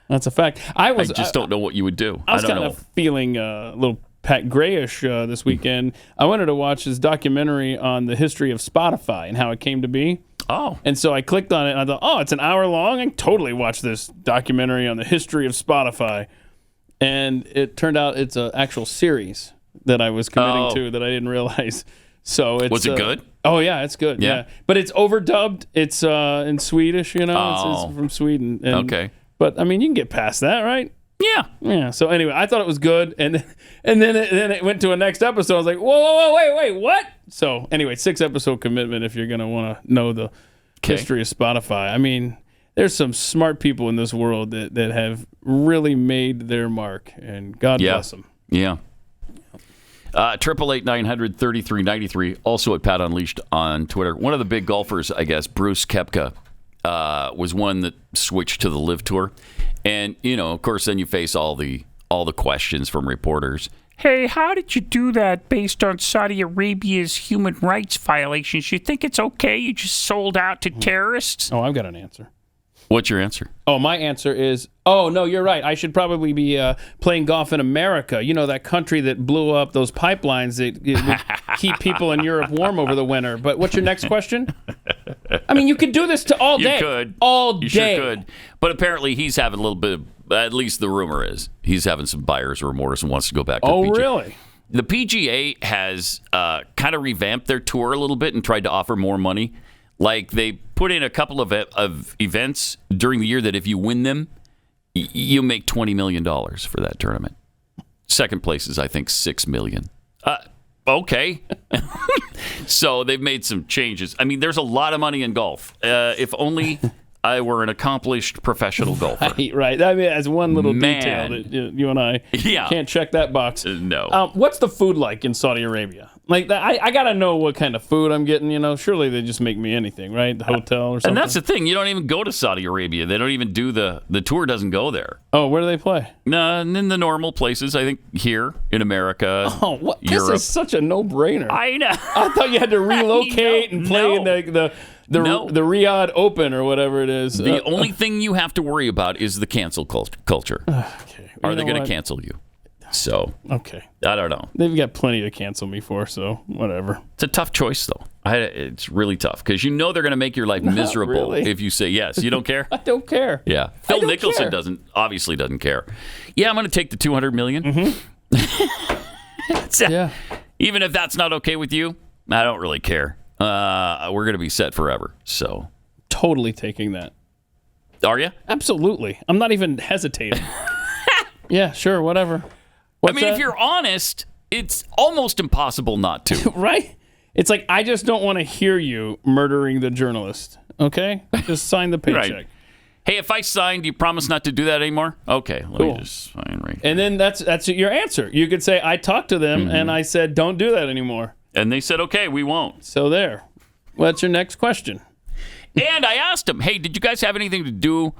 That's a fact. I just don't know what you would do. I was don't kind know. of feeling a little Pat Grayish this weekend. I wanted to watch this documentary on the history of Spotify and how it came to be. Oh. And so I clicked on it, and I thought, oh, it's an hour long? I can totally watch this documentary on the history of Spotify. And it turned out it's an actual series that I was committing to that I didn't realize. So it's, Was it good? Oh, yeah, it's good. Yeah. But it's overdubbed. It's in Swedish, you know. It's from Sweden. And, Okay. But, I mean, you can get past that, right? Yeah. Yeah. So anyway, I thought it was good, and then it went to a next episode. I was like, whoa, wait, what? So anyway, 6-episode commitment if you're gonna want to know the history of Spotify. I mean, there's some smart people in this world that have really made their mark, and God bless them. Yeah. 888-900-3393. Also at Pat Unleashed on Twitter. One of the big golfers, I guess, Bruce Koepka, was one that switched to the LIV Tour. And, you know, of course, then you face all the questions from reporters. Hey, how did you do that based on Saudi Arabia's human rights violations? You think it's okay? You just sold out to terrorists? Oh, I've got an answer. What's your answer? Oh, my answer is, oh, no, you're right. I should probably be playing golf in America. You know, that country that blew up those pipelines that would keep people in Europe warm over the winter. But what's your next question? I mean, you could do this all day. You could. All You day. sure could. But apparently he's having a little bit of, at least the rumor is, he's having some buyer's remorse and wants to go back to the PGA. Really? The PGA has kind of revamped their tour a little bit and tried to offer more money. Like, they put in a couple of events during the year that if you win them, you make $20 million for that tournament. Second place is, I think, $6 million. Okay. So they've made some changes. I mean, there's a lot of money in golf. If only I were an accomplished professional golfer. Right. I mean, as one little detail that you and I can't check that box. No. What's the food like in Saudi Arabia? Like, I got to know what kind of food I'm getting, you know. Surely they just make me anything, right? The hotel or something. And that's the thing. You don't even go to Saudi Arabia. They don't even do the tour doesn't go there. Oh, where do they play? No, in the normal places. I think here in America. Oh, what? Europe. This is such a no-brainer. I know. I thought you had to relocate and play in the Riyadh Open or whatever it is. The only thing you have to worry about is the cancel culture. Okay. Are they going to cancel you? So, okay. I don't know. They've got plenty to cancel me for, so whatever. It's a tough choice, though. It's really tough because you know they're going to make your life miserable really. if you say yes. You don't care? I don't care. Yeah. Phil don't Mickelson care. obviously doesn't care. Yeah, I'm going to take the $200 million. Mm-hmm. Yeah. Even if that's not okay with you, I don't really care. We're going to be set forever. So, totally taking that. Are you? Absolutely. I'm not even hesitating. Yeah, sure, whatever. If you're honest, it's almost impossible not to. Right? It's like, I just don't want to hear you murdering the journalist. Okay? Just sign the paycheck. Right. Hey, if I sign, do you promise not to do that anymore? Okay, let me just sign right here. And then that's your answer. You could say, I talked to them and I said, don't do that anymore. And they said, okay, we won't. So there. What's your next question? And I asked them, hey, did you guys have anything to do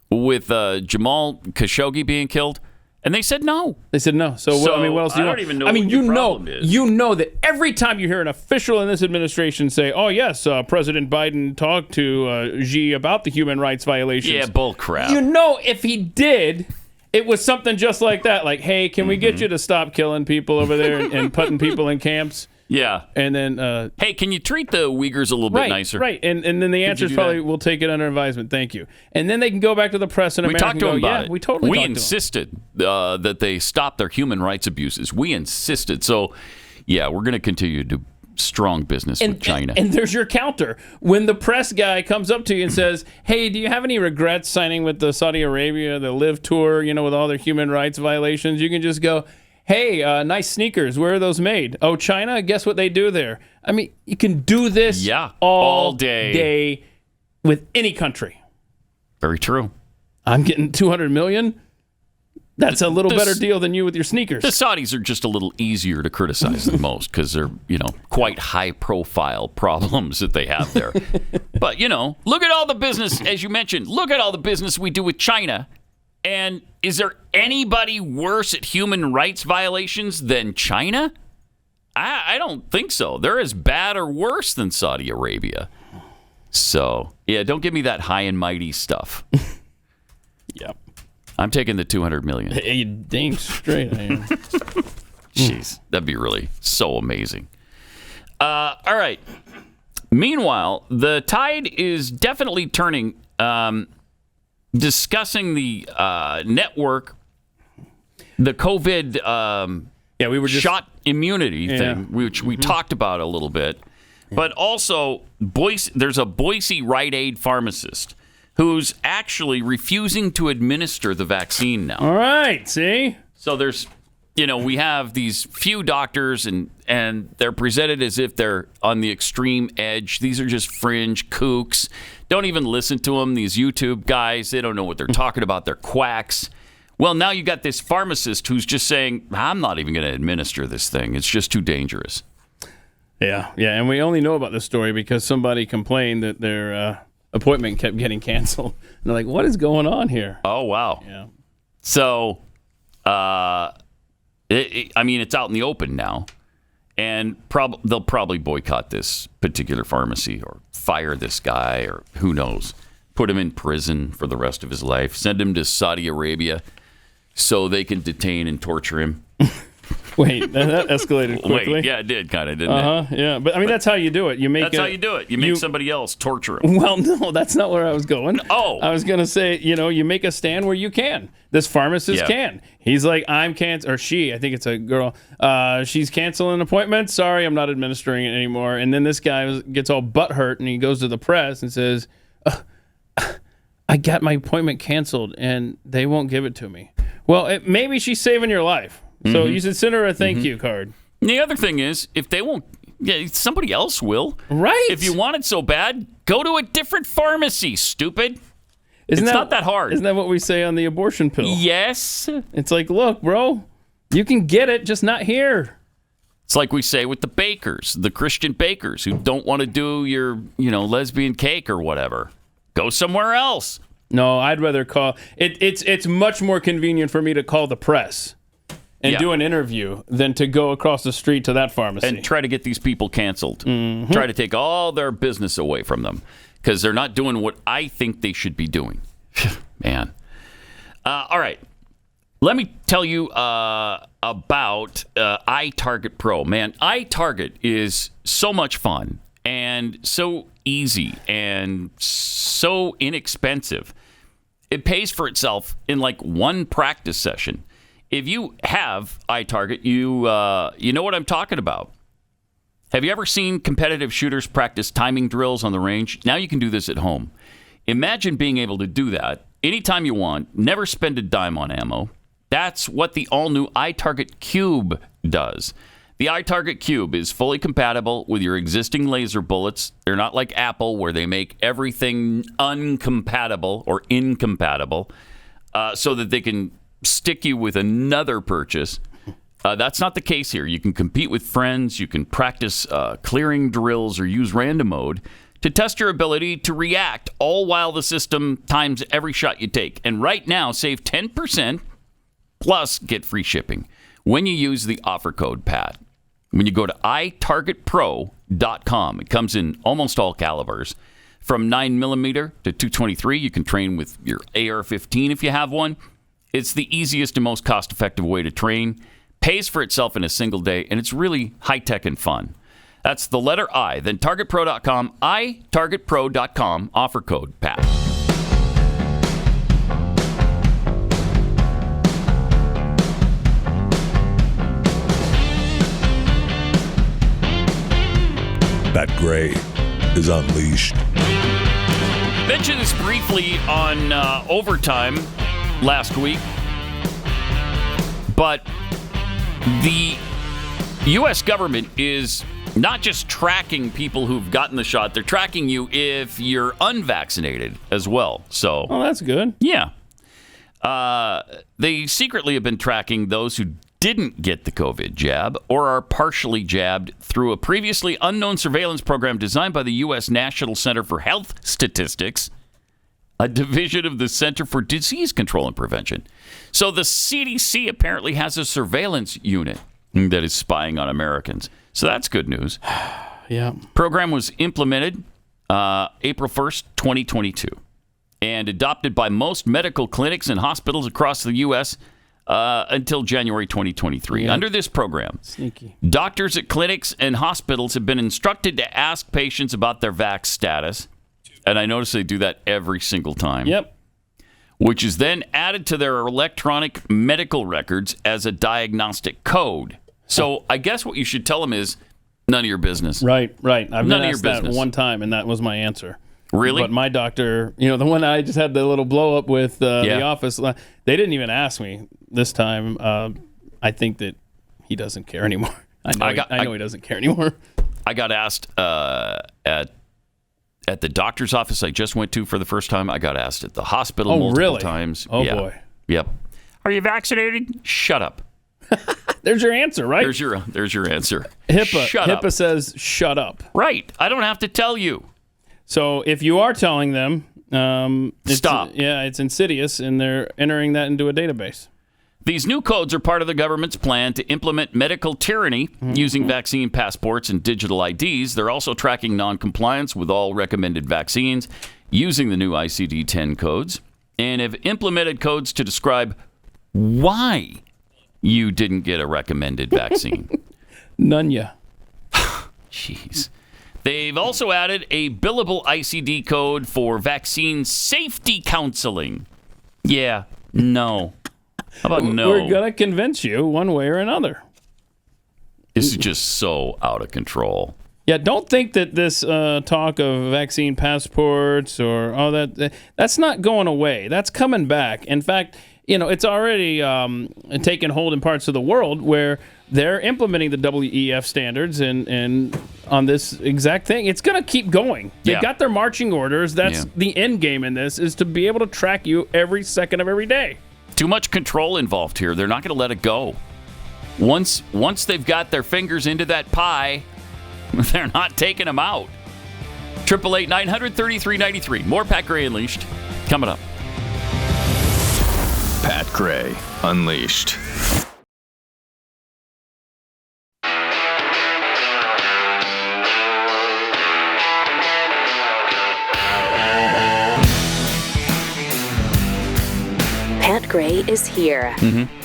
with Jamal Khashoggi being killed? And they said no. They said no. So what else do you know? I don't even know I mean, what your problem is. You know that every time you hear an official in this administration say, oh, yes, President Biden talked to Xi about the human rights violations. Yeah, bull crap. You know, if he did, it was something just like that. Like, hey, can we get you to stop killing people over there and putting people in camps? Yeah. And then... hey, can you treat the Uyghurs a little bit nicer? Right. And then the answer is probably, we'll take it under advisement. Thank you. And then they can go back to the press and we America talked to them about it. We totally We talked insisted that they stop their human rights abuses. We insisted. So, yeah, we're going to continue to do strong business with China. And there's your counter. When the press guy comes up to you and says, hey, do you have any regrets signing with the Saudi Arabia, the LIV Tour, you know, with all their human rights violations? You can just go... Hey, nice sneakers. Where are those made? Oh, China? Guess what they do there? I mean, you can do this all day. with any country. Very true. I'm getting $200 million. That's a little better deal than you with your sneakers. The Saudis are just a little easier to criticize than most because they're, quite high-profile problems that they have there. But, look at all the business, as you mentioned, look at all the business we do with China. And is there anybody worse at human rights violations than China? I don't think so. They're as bad or worse than Saudi Arabia. So, yeah, don't give me that high and mighty stuff. Yep. I'm taking the $200 million. Hey, you dang straight I am. Jeez, that'd be really so amazing. All right. Meanwhile, the tide is definitely turning. Discussing the network, the COVID we were just, shot immunity thing, which we talked about a little bit. But also, there's a Boise Rite Aid pharmacist who's actually refusing to administer the vaccine now. All right, see? So there's, we have these few doctors, and they're presented as if they're on the extreme edge. These are just fringe kooks. Don't even listen to them, these YouTube guys. They don't know what they're talking about. They're quacks. Well, now you got this pharmacist who's just saying, I'm not even going to administer this thing. It's just too dangerous. Yeah, and we only know about this story because somebody complained that their appointment kept getting canceled. And they're like, what is going on here? Oh, wow. Yeah. So, it's out in the open now. And they'll probably boycott this particular pharmacy or fire this guy or who knows. Put him in prison for the rest of his life. Send him to Saudi Arabia so they can detain and torture him. Wait, that escalated quickly. Wait, yeah, it did kind of, didn't it? Yeah, but that's how you do it. You make how you do it. You make somebody else torture him. Well, no, that's not where I was going. Oh. I was going to say, you make a stand where you can. This pharmacist can. He's like, I'm canceling, or she, I think it's a girl, she's canceling appointments. Sorry, I'm not administering it anymore. And then this guy gets all butthurt and he goes to the press and says, I got my appointment canceled and they won't give it to me. Well, maybe she's saving your life. So you should send her a thank you card. And the other thing is, if they won't, somebody else will. Right. If you want it so bad, go to a different pharmacy, stupid. It's not that hard. Isn't that what we say on the abortion pill? Yes. It's like, look, bro, you can get it, just not here. It's like we say with the bakers, the Christian bakers who don't want to do your, lesbian cake or whatever. Go somewhere else. No, I'd rather call. It's much more convenient for me to call the press and do an interview than to go across the street to that pharmacy. And try to get these people canceled. Mm-hmm. Try to take all their business away from them because they're not doing what I think they should be doing. Man. All right. Let me tell you about iTarget Pro. Man, iTarget is so much fun and so easy and so inexpensive. It pays for itself in like one practice session. If you have iTarget, you know what I'm talking about. Have you ever seen competitive shooters practice timing drills on the range? Now you can do this at home. Imagine being able to do that anytime you want, never spend a dime on ammo. That's what the all-new iTarget Cube does. The iTarget Cube is fully compatible with your existing laser bullets. They're not like Apple, where they make everything uncompatible or incompatible so that they can stick you with another purchase. That's not the case here. You can compete with friends. You can practice clearing drills or use random mode to test your ability to react, all while the system times every shot you take. And right now, save 10% plus get free shipping when you use the offer code PAT. When you go to itargetpro.com, it comes in almost all calibers. From 9mm to 223, you can train with your AR-15 if you have one. It's the easiest and most cost-effective way to train. Pays for itself in a single day, and it's really high-tech and fun. That's the letter I, then targetpro.com, itargetpro.com, offer code PAT. Pat Gray is unleashed. Mentioned this briefly on Overtime last week, but the U.S. government is not just tracking people who've gotten the shot, they're tracking you if you're unvaccinated as well. So, Oh, that's good. yeah. They secretly have been tracking those who didn't get the COVID jab or are partially jabbed through a previously unknown surveillance program designed by the U.S. National Center for Health Statistics, a division of the Center for Disease Control and Prevention. So the CDC apparently has a surveillance unit that is spying on Americans. So that's good news. Yeah. Program was implemented April 1st, 2022, and adopted by most medical clinics and hospitals across the U.S. Until January 2023. Yeah. Under this program, Sneaky. doctors at clinics and hospitals have been instructed to ask patients about their vax status. And I notice they do that every single time. Yep. Which is then added to their electronic medical records as a diagnostic code. So I guess what you should tell them is none of your business. Right. I've None been of your asked that business. one time, and that was my answer. Really? But my doctor, the one I just had the little blow up with Yeah. the office, they didn't even ask me this time. I think that he doesn't care anymore. I know he doesn't care anymore. I got asked at the doctor's office I just went to for the first time. I got asked at the hospital multiple times. Oh, Yeah. boy. Yep. Are you vaccinated? Shut up. There's your answer, right? There's your answer. HIPAA. Shut up. HIPAA says shut up. Right. I don't have to tell you. So if you are telling them, Stop. It's insidious, and they're entering that into a database. These new codes are part of the government's plan to implement medical tyranny using vaccine passports and digital IDs. They're also tracking noncompliance with all recommended vaccines using the new ICD-10 codes and have implemented codes to describe why you didn't get a recommended vaccine. None ya. Jeez. They've also added a billable ICD code for vaccine safety counseling. Yeah, no. How about no? We're going to convince you one way or another. This is just so out of control. Yeah, don't think that this talk of vaccine passports or all that's not going away. That's coming back. In fact, it's already taken hold in parts of the world where they're implementing the WEF standards and on this exact thing. It's going to keep going. They've got their marching orders. That's the end game in this, is to be able to track you every second of every day. Too much control involved here. They're not going to let it go. Once they've got their fingers into that pie, they're not taking them out. 888-900-3393. More Pat Gray Unleashed coming up. Pat Gray Unleashed. Pat Gray is here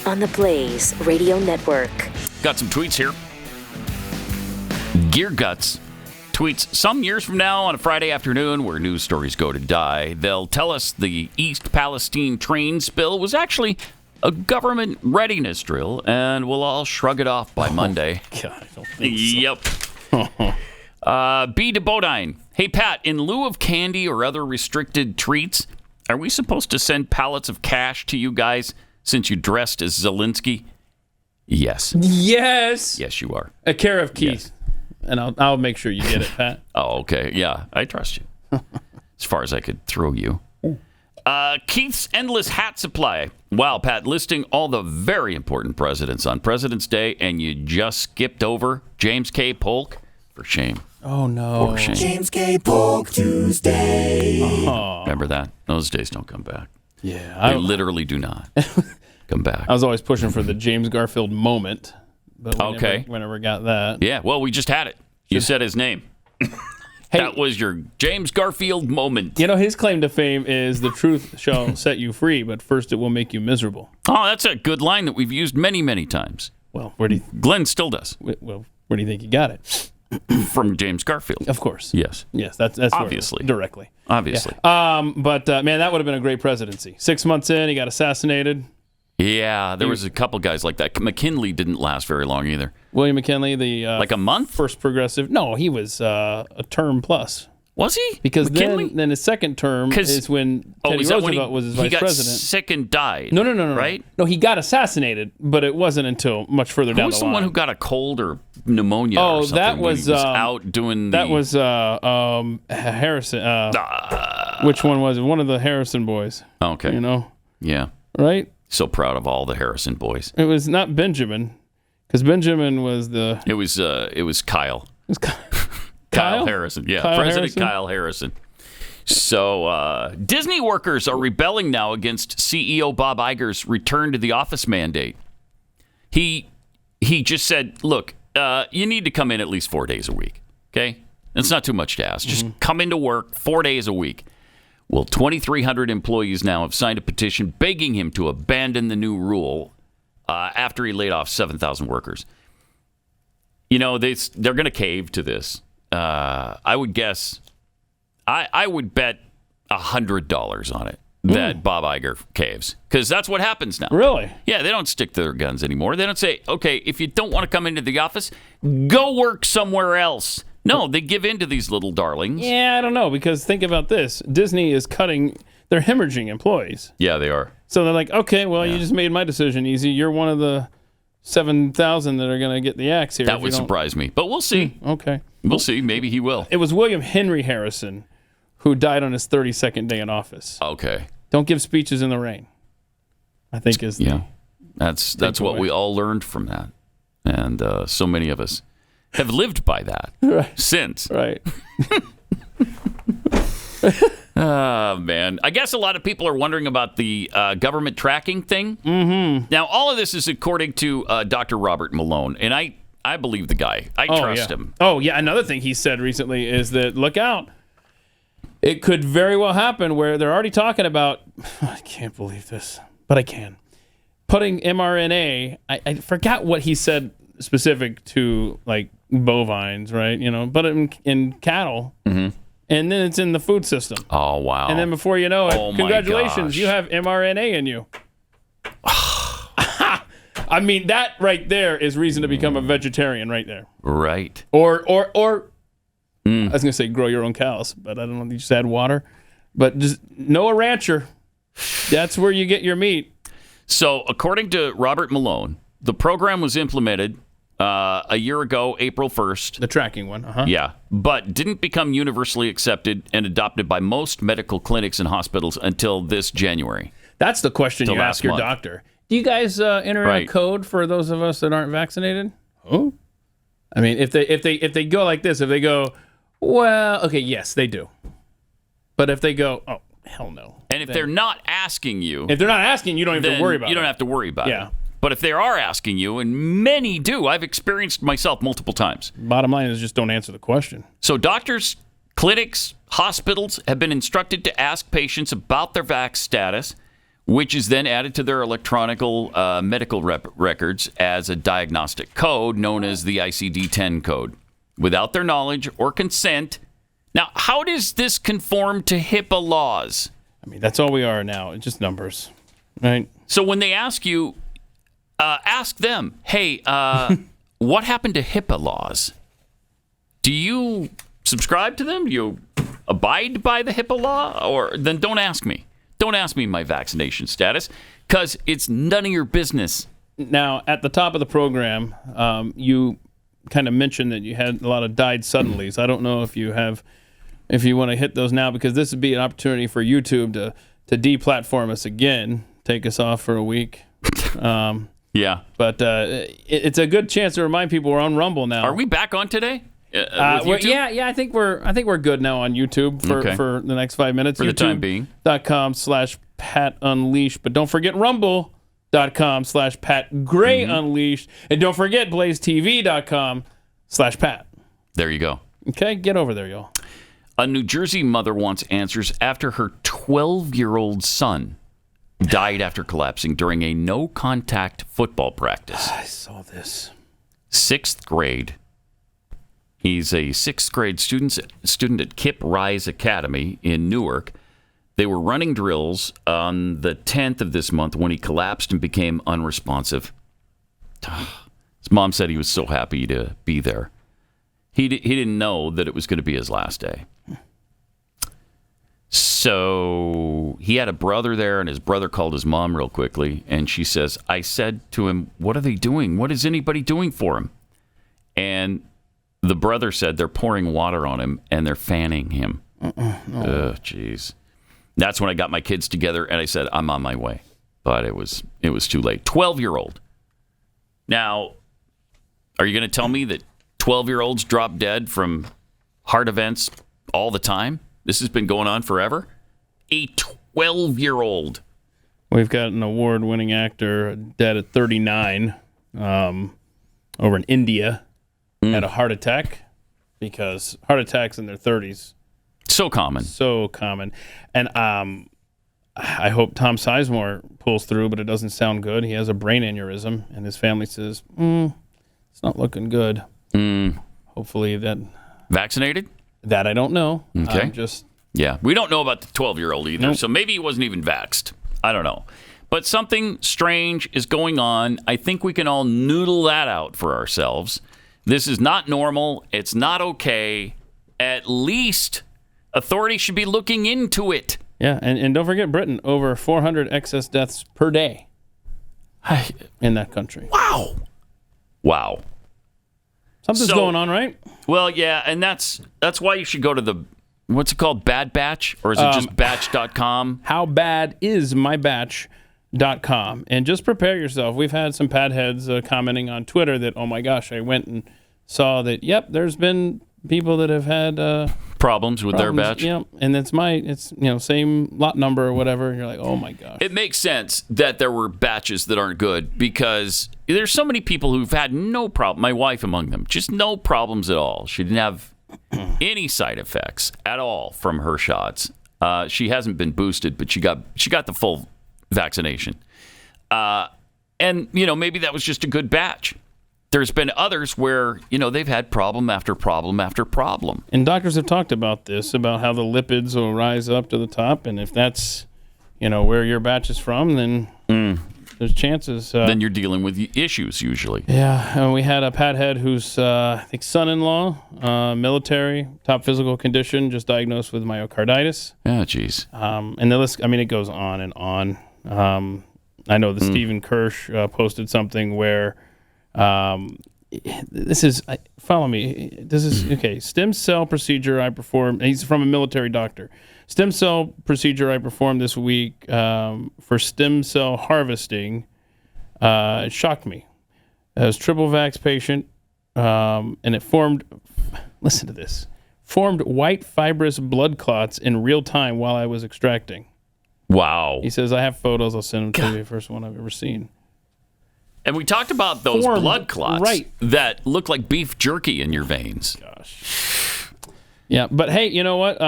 on the Blaze Radio Network. Got some tweets here. Gear Guts tweets, some years from now on a Friday afternoon where news stories go to die, they'll tell us the East Palestine train spill was actually a government readiness drill, and we'll all shrug it off by Monday. God, I don't think so. Yep. B. de Bodine. Hey, Pat, in lieu of candy or other restricted treats, are we supposed to send pallets of cash to you guys since you dressed as Zelenskyy? Yes. Yes. Yes, you are. A care of Keith. Yes. And I'll make sure you get it, Pat. Oh, okay. Yeah, I trust you. As far as I could throw you. Keith's Endless Hat Supply. Wow, Pat, listing all the very important presidents on President's Day, and you just skipped over James K. Polk? For shame. Oh, no. For shame. James K. Polk Tuesday. Remember that? Those days don't come back. Yeah. They literally do not come back. I was always pushing for the James Garfield moment. But we never got that. Yeah, well, we just had it. You said his name. That was your James Garfield moment. His claim to fame is the truth shall set you free, but first it will make you miserable. Oh, that's a good line that we've used many, many times. Well, where do you... Glenn still does. Well, where do you think you got it? From James Garfield. Of course. Yes. Yes, that's obviously. Directly. Obviously. Yeah. But man, that would have been a great presidency. 6 months in, he got assassinated. Yeah, there was a couple guys like that. McKinley didn't last very long either. William McKinley, the like a month? First progressive. No, he was a term plus. Was he? Because McKinley? then his second term is when Teddy Roosevelt was his vice president. He got sick and died. No. Right? No, he got assassinated, but it wasn't until much further down the line. Who was the one who got a cold or pneumonia or something. That was, when he was out doing that was Harrison. Which one was it? One of the Harrison boys. Okay. You know? Yeah. Right? So proud of all the Harrison boys. It was not Benjamin, because Benjamin was the... It was Kyle. It was Kyle Harrison. Yeah, Kyle President Harrison? Kyle Harrison. So Disney workers are rebelling now against CEO Bob Iger's return to the office mandate. He just said, look, you need to come in at least 4 days a week, okay? It's not too much to ask. Just come into work 4 days a week. Well, 2,300 employees now have signed a petition begging him to abandon the new rule after he laid off 7,000 workers. You know, they're going to cave to this. I would guess, I would bet $100 on it that Bob Iger caves, because that's what happens now. Really? Yeah, they don't stick to their guns anymore. They don't say, okay, if you don't want to come into the office, go work somewhere else. No, they give in to these little darlings. Yeah, I don't know, because think about this. Disney is they're hemorrhaging employees. Yeah, they are. So they're like, okay, well, you just made my decision easy. You're one of the 7,000 that are going to get the axe here. That would surprise me, but we'll see. Okay. We'll see. Maybe he will. It was William Henry Harrison who died on his 32nd day in office. Okay. Don't give speeches in the rain, I think is that's what we all learned from that. And so many of us have lived by that since. Right. Oh, man. I guess a lot of people are wondering about the government tracking thing. Mm-hmm. Now, all of this is according to Dr. Robert Malone, and I believe the guy. I trust him. Oh, yeah. Another thing he said recently is that, look out. It could very well happen where they're already talking about, I can't believe this, but I can, putting mRNA, I forgot what he said specific to, like, bovines, right? You know, but in cattle. Mm-hmm. And then it's in the food system. Oh, wow. And then before you know it, congratulations, gosh. you have mRNA in you. I mean, that right there is reason to become a vegetarian right there. Right. Or I was going to say grow your own cows, but I don't know, you just add water. But just know a rancher. That's where you get your meat. So, according to Robert Malone, the program was implemented a year ago, April 1st. The tracking one, Yeah, but didn't become universally accepted and adopted by most medical clinics and hospitals until this January. That's the question you ask your month. doctor. Do you guys enter in a code for those of us that aren't vaccinated? Oh, I mean, if they go like this, if they go, well, okay, yes, they do. But if they go, oh, hell no. And if they're not asking you, you don't even have to worry about it. You don't have to worry about Yeah. it. But if they are asking you, and many do, I've experienced myself multiple times. Bottom line is just don't answer the question. So doctors, clinics, hospitals have been instructed to ask patients about their vax status, which is then added to their electronic medical records as a diagnostic code known as the ICD-10 code, without their knowledge or consent. Now, how does this conform to HIPAA laws? I mean, that's all we are now. It's just numbers, right? So when they ask you, ask them, hey, what happened to HIPAA laws? Do you subscribe to them? Do you abide by the HIPAA law? Or then don't ask me. Don't ask me my vaccination status, because it's none of your business. Now, at the top of the program, you kind of mentioned that you had a lot of died suddenlies. I don't know if you want to hit those now, because this would be an opportunity for YouTube to deplatform us again, take us off for a week. Yeah. But it's a good chance to remind people we're on Rumble now. Are we back on today? Yeah. I think we're good now on YouTube for the next 5 minutes. For the time being. YouTube.com/Pat Unleashed. But don't forget Rumble.com/Pat Gray Unleashed. And don't forget BlazeTV.com/Pat. There you go. Okay, get over there, y'all. A New Jersey mother wants answers after her 12-year-old son died after collapsing during a no-contact football practice. I saw this. 6th grade. He's a 6th grade student at Kip Rise Academy in Newark. They were running drills on the 10th of this month when he collapsed and became unresponsive. His mom said he was so happy to be there. He didn't know that it was going to be his last day. So he had a brother there, and his brother called his mom real quickly, and she says, I said to him, what are they doing? What is anybody doing for him? And the brother said they're pouring water on him and they're fanning him. Oh, jeez. That's when I got my kids together and I said, I'm on my way. But it was too late. 12-year-old. Now, are you going to tell me that 12-year-olds drop dead from heart events all the time? This has been going on forever? A 12-year-old. We've got an award-winning actor dead at 39 over in India. Had a heart attack because heart attacks in their 30s. So common. So common. And I hope Tom Sizemore pulls through, but it doesn't sound good. He has a brain aneurysm, and his family says, it's not looking good. Hopefully that... Vaccinated? That I don't know. Okay. Yeah, we don't know about the 12-year-old either, Nope. so maybe he wasn't even vaxxed. I don't know. But something strange is going on. I think we can all noodle that out for ourselves. This is not normal. It's not okay. At least authorities should be looking into it. Yeah, and don't forget Britain, over 400 excess deaths per day in that country. Wow. Something's going on, right? Well, yeah, and that's why you should go to the, what's it called, Bad Batch? Or is it just batch.com? Howbadismybatch.com. And just prepare yourself. We've had some pad heads commenting on Twitter that, oh my gosh, I went and saw that, yep, there's been people that have had problems with their batch. Yeah, and it's same lot number or whatever. And you're like, oh my gosh. It makes sense that there were batches that aren't good because there's so many people who've had no problem, my wife among them, just no problems at all. She didn't have any side effects at all from her shots. She hasn't been boosted, but she got the full vaccination. And, maybe that was just a good batch. There's been others where, they've had problem after problem after problem. And doctors have talked about this, about how the lipids will rise up to the top. And if that's, where your batch is from, then there's chances. Then you're dealing with issues usually. Yeah. And we had a pad head whose, I think, son-in-law, military, top physical condition, just diagnosed with myocarditis. Yeah, geez. And the list, it goes on and on. I know that Stephen Kirsch posted something where this is, follow me. This is, okay, stem cell procedure I performed. He's from a military doctor. Stem cell procedure I performed this week for stem cell harvesting. It shocked me. I was triple vax patient, and it formed, listen to this, formed white fibrous blood clots in real time while I was extracting. Wow. He says, I have photos. I'll send them to you. First one I've ever seen. And we talked about those blood clots that look like beef jerky in your veins. Gosh. Yeah, but hey, you know what?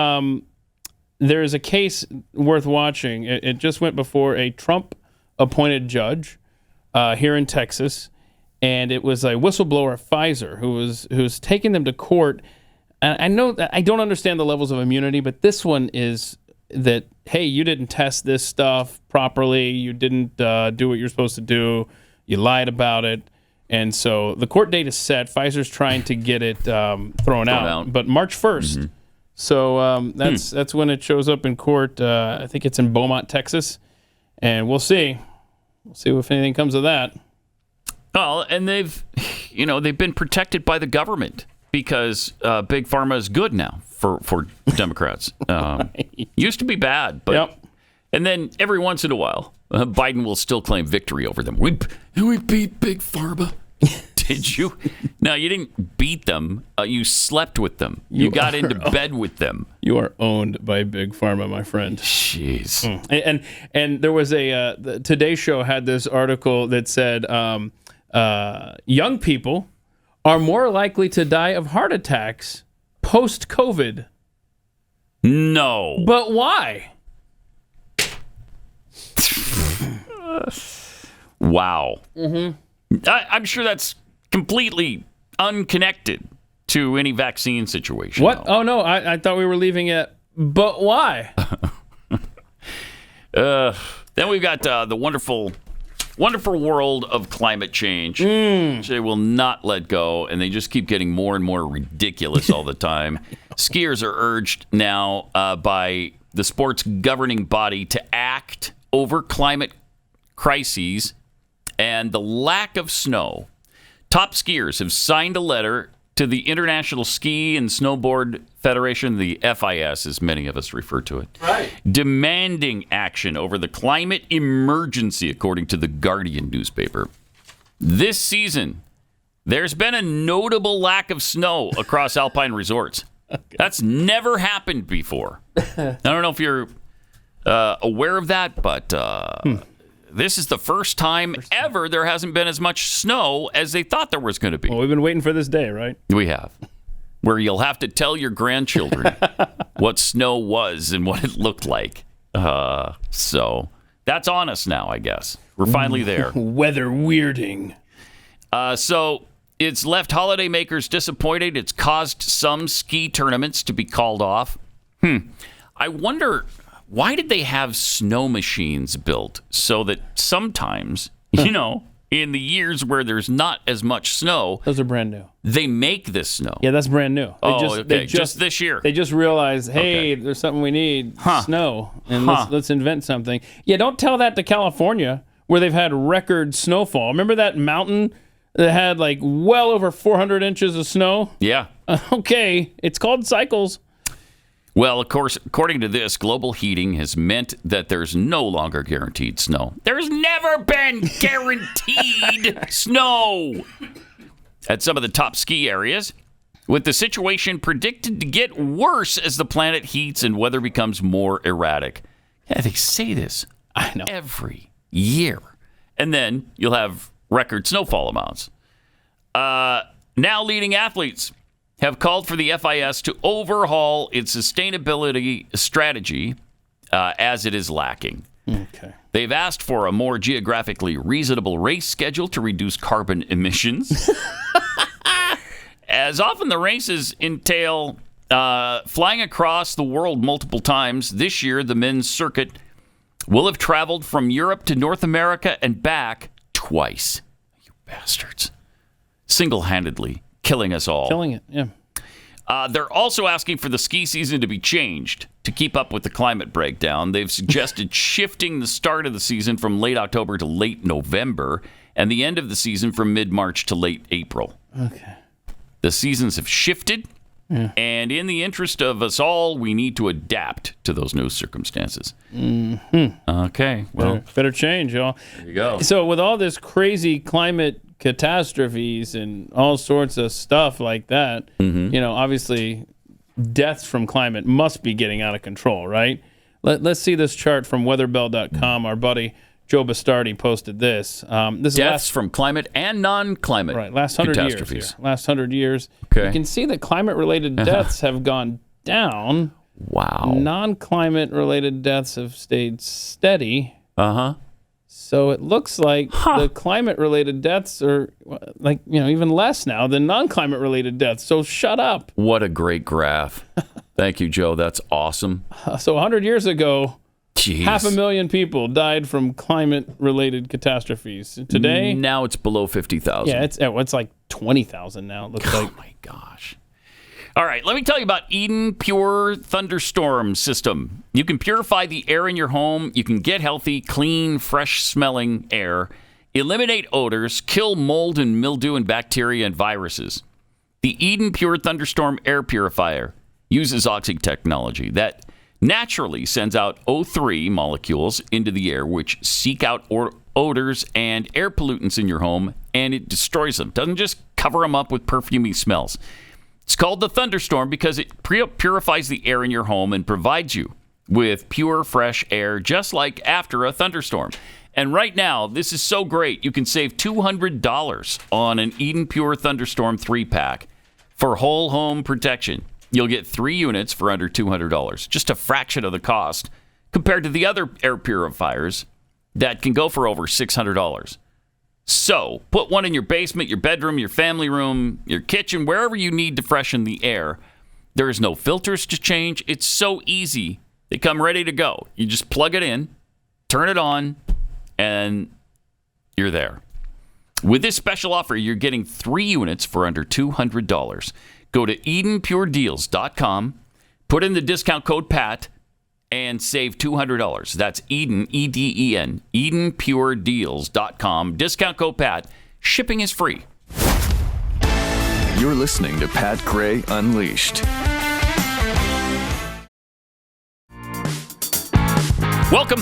There is a case worth watching. It just went before a Trump-appointed judge here in Texas, and it was a whistleblower at Pfizer who was taking them to court. And I know that I don't understand the levels of immunity, but this one is that, hey, you didn't test this stuff properly. You didn't do what you're supposed to do. You lied about it. And so the court date is set. Pfizer's trying to get it thrown out. But March 1st. Mm-hmm. So that's when it shows up in court. I think it's in Beaumont, Texas. And we'll see. We'll see if anything comes of that. Well, and they've been protected by the government because Big Pharma is good now for Democrats. Right. Used to be bad, but and then every once in a while, Biden will still claim victory over them. We beat Big Pharma. Did you? No, you didn't beat them. You slept with them. You got into bed with them. You are owned by Big Pharma, my friend. Jeez. And there was the Today Show had this article that said young people are more likely to die of heart attacks post-COVID. No. But why? Wow. Mm-hmm. I'm sure that's completely unconnected to any vaccine situation. What? Oh, no. I thought we were leaving it. But why? Then we've got the wonderful world of climate change. Which they will not let go, and they just keep getting more and more ridiculous all the time. Skiers are urged now by the sport's governing body to act over climate crises and the lack of snow. top skiers have signed a letter to the International Ski and Snowboard Federation, the FIS, as many of us refer to it, demanding action over the climate emergency, according to the Guardian newspaper. This season, there's been a notable lack of snow across alpine resorts. That's never happened before. I don't know if you're aware of that, but this is the first time ever there hasn't been as much snow as they thought there was going to be. Well, we've been waiting for this day, right? We have. Where you'll have to tell your grandchildren what snow was and what it looked like. So that's on us now, I guess. We're finally there. Weather weirding. So it's left holidaymakers disappointed. It's caused some ski tournaments to be called off. I wonder, why did they have snow machines built so that sometimes, in the years where there's not as much snow, those are brand new. They make this snow. Yeah, that's brand new. They just this year. They just realized, hey, there's something we need, snow, and let's invent something. Yeah, don't tell that to California, where they've had record snowfall. Remember that mountain that had like well over 400 inches of snow? Yeah. Okay, it's called cycles. Well, of course, according to this, global heating has meant that there's no longer guaranteed snow. There's never been guaranteed snow at some of the top ski areas, with the situation predicted to get worse as the planet heats and weather becomes more erratic. Yeah, they say this every year. And then you'll have record snowfall amounts. Now leading athletes have called for the FIS to overhaul its sustainability strategy as it is lacking. Okay. They've asked for a more geographically reasonable race schedule to reduce carbon emissions. As often the races entail flying across the world multiple times, this year the men's circuit will have traveled from Europe to North America and back twice. You bastards. Single-handedly killing us all. Killing it, yeah. They're also asking for the ski season to be changed to keep up with the climate breakdown. They've suggested shifting the start of the season from late October to late November and the end of the season from mid-March to late April. Okay. The seasons have shifted, and in the interest of us all, we need to adapt to those new circumstances. Okay, well. Better change, y'all. There you go. So with all this crazy climate catastrophes and all sorts of stuff like that, obviously deaths from climate must be getting out of control, right? Let's see this chart from weatherbell.com. Our buddy Joe Bastardi posted this. This deaths is from climate and non-climate last 100 catastrophes. years. Last 100 years. Okay. You can see that climate-related deaths have gone down. Wow. Non-climate-related deaths have stayed steady. Uh-huh. So it looks like the climate-related deaths are even less now than non-climate-related deaths. So shut up. What a great graph. Thank you, Joe. That's awesome. So 100 years ago, Jeez. 500,000 people died from climate-related catastrophes. Today, now it's below 50,000. Yeah, it's like 20,000 now. It looks like. Oh my gosh. All right, let me tell you about Eden Pure Thunderstorm System. You can purify the air in your home. You can get healthy, clean, fresh-smelling air, eliminate odors, kill mold and mildew and bacteria and viruses. The Eden Pure Thunderstorm Air Purifier uses oxy technology that naturally sends out O3 molecules into the air, which seek out odors and air pollutants in your home, and it destroys them. Doesn't just cover them up with perfumey smells. It's called the Thunderstorm because it purifies the air in your home and provides you with pure, fresh air, just like after a thunderstorm. And right now, this is so great, you can save $200 on an Eden Pure Thunderstorm 3-pack for whole home protection. You'll get 3 units for under $200, just a fraction of the cost compared to the other air purifiers that can go for over $600. So, put one in your basement, your bedroom, your family room, your kitchen, wherever you need to freshen the air. There is no filters to change. It's so easy. They come ready to go. You just plug it in, turn it on, and you're there. With this special offer, you're getting 3 units for under $200. Go to EdenPureDeals.com, put in the discount code PAT, and save $200. That's Eden, E-D-E-N, EdenPureDeals.com. Discount code PAT. Shipping is free. You're listening to Pat Gray Unleashed. Welcome.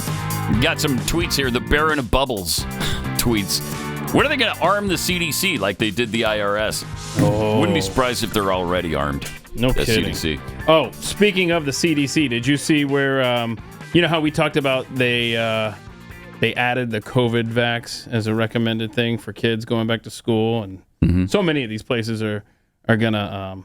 Got some tweets here. The Baron of Bubbles tweets. When are they going to arm the CDC like they did the IRS? Oh. Wouldn't be surprised if they're already armed. No the kidding. CDC. Oh, speaking of the CDC, did you see where, you know how we talked about they added the COVID vax as a recommended thing for kids going back to school? And so many of these places are going to,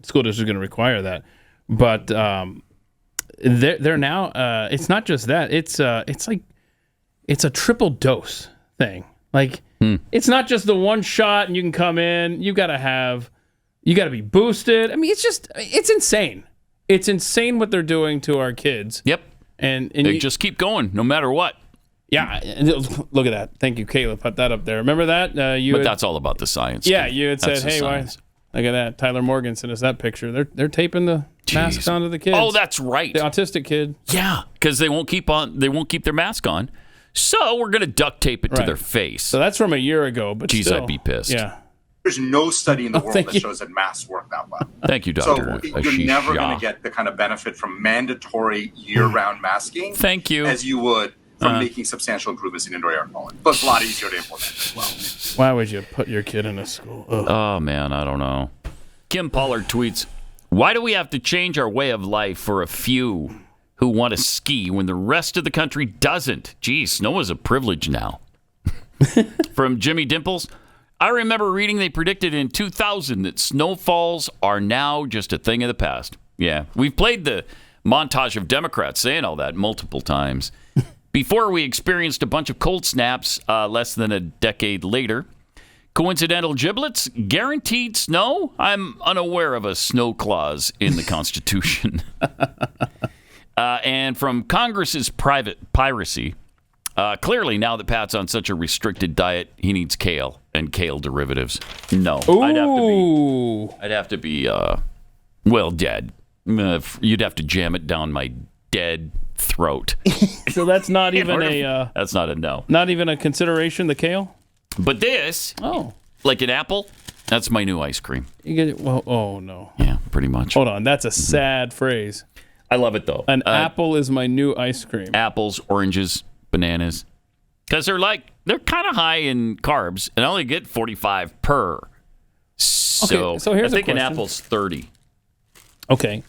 school districts are going to require that. But they're now, it's not just that. It's a triple dose thing. Like, it's not just the one shot and you can come in. You got to be boosted. I mean, it's insane. It's insane what they're doing to our kids. Yep. And they just keep going no matter what. Yeah. Look at that. Thank you, Caleb. Put that up there. Remember that? That's all about the science. Yeah. You had said, hey, why? Look at that. Tyler Morgan sent us that picture. They're taping the masks onto the kids. Oh, that's right. The autistic kid. Yeah, because they won't keep their mask on. So we're going to duct tape it to their face. So that's from a year ago. But geez, still, I'd be pissed. Yeah. There's no study in the world that shows that masks work that well. Thank you, Dr. So you're never going to get the kind of benefit from mandatory year-round masking. Thank you. As you would from making substantial improvements in indoor air quality. But it's a lot easier to implement as well. Why would you put your kid in a school? Ugh. Oh, man, I don't know. Kim Pollard tweets, why do we have to change our way of life for a few who want to ski when the rest of the country doesn't? Geez, snow is a privilege now. From Jimmy Dimples, I remember reading they predicted in 2000 that snowfalls are now just a thing of the past. Yeah, we've played the montage of Democrats saying all that multiple times. Before we experienced a bunch of cold snaps less than a decade later. Coincidental giblets? Guaranteed snow? I'm unaware of a snow clause in the Constitution. And from Congress's private piracy, clearly now that Pat's on such a restricted diet, he needs kale and kale derivatives. No, Ooh. I'd have to be dead. You'd have to jam it down my dead throat. So that's not even that's not a no. Not even a consideration, the kale? But this, like an apple, that's my new ice cream. You get it? Well, oh no. Yeah, pretty much. Hold on, that's a sad phrase. I love it though. An apple is my new ice cream. Apples, oranges, bananas, because they're kind of high in carbs, and I only get 45 per. So here's I think a an question. apple's 30. Okay,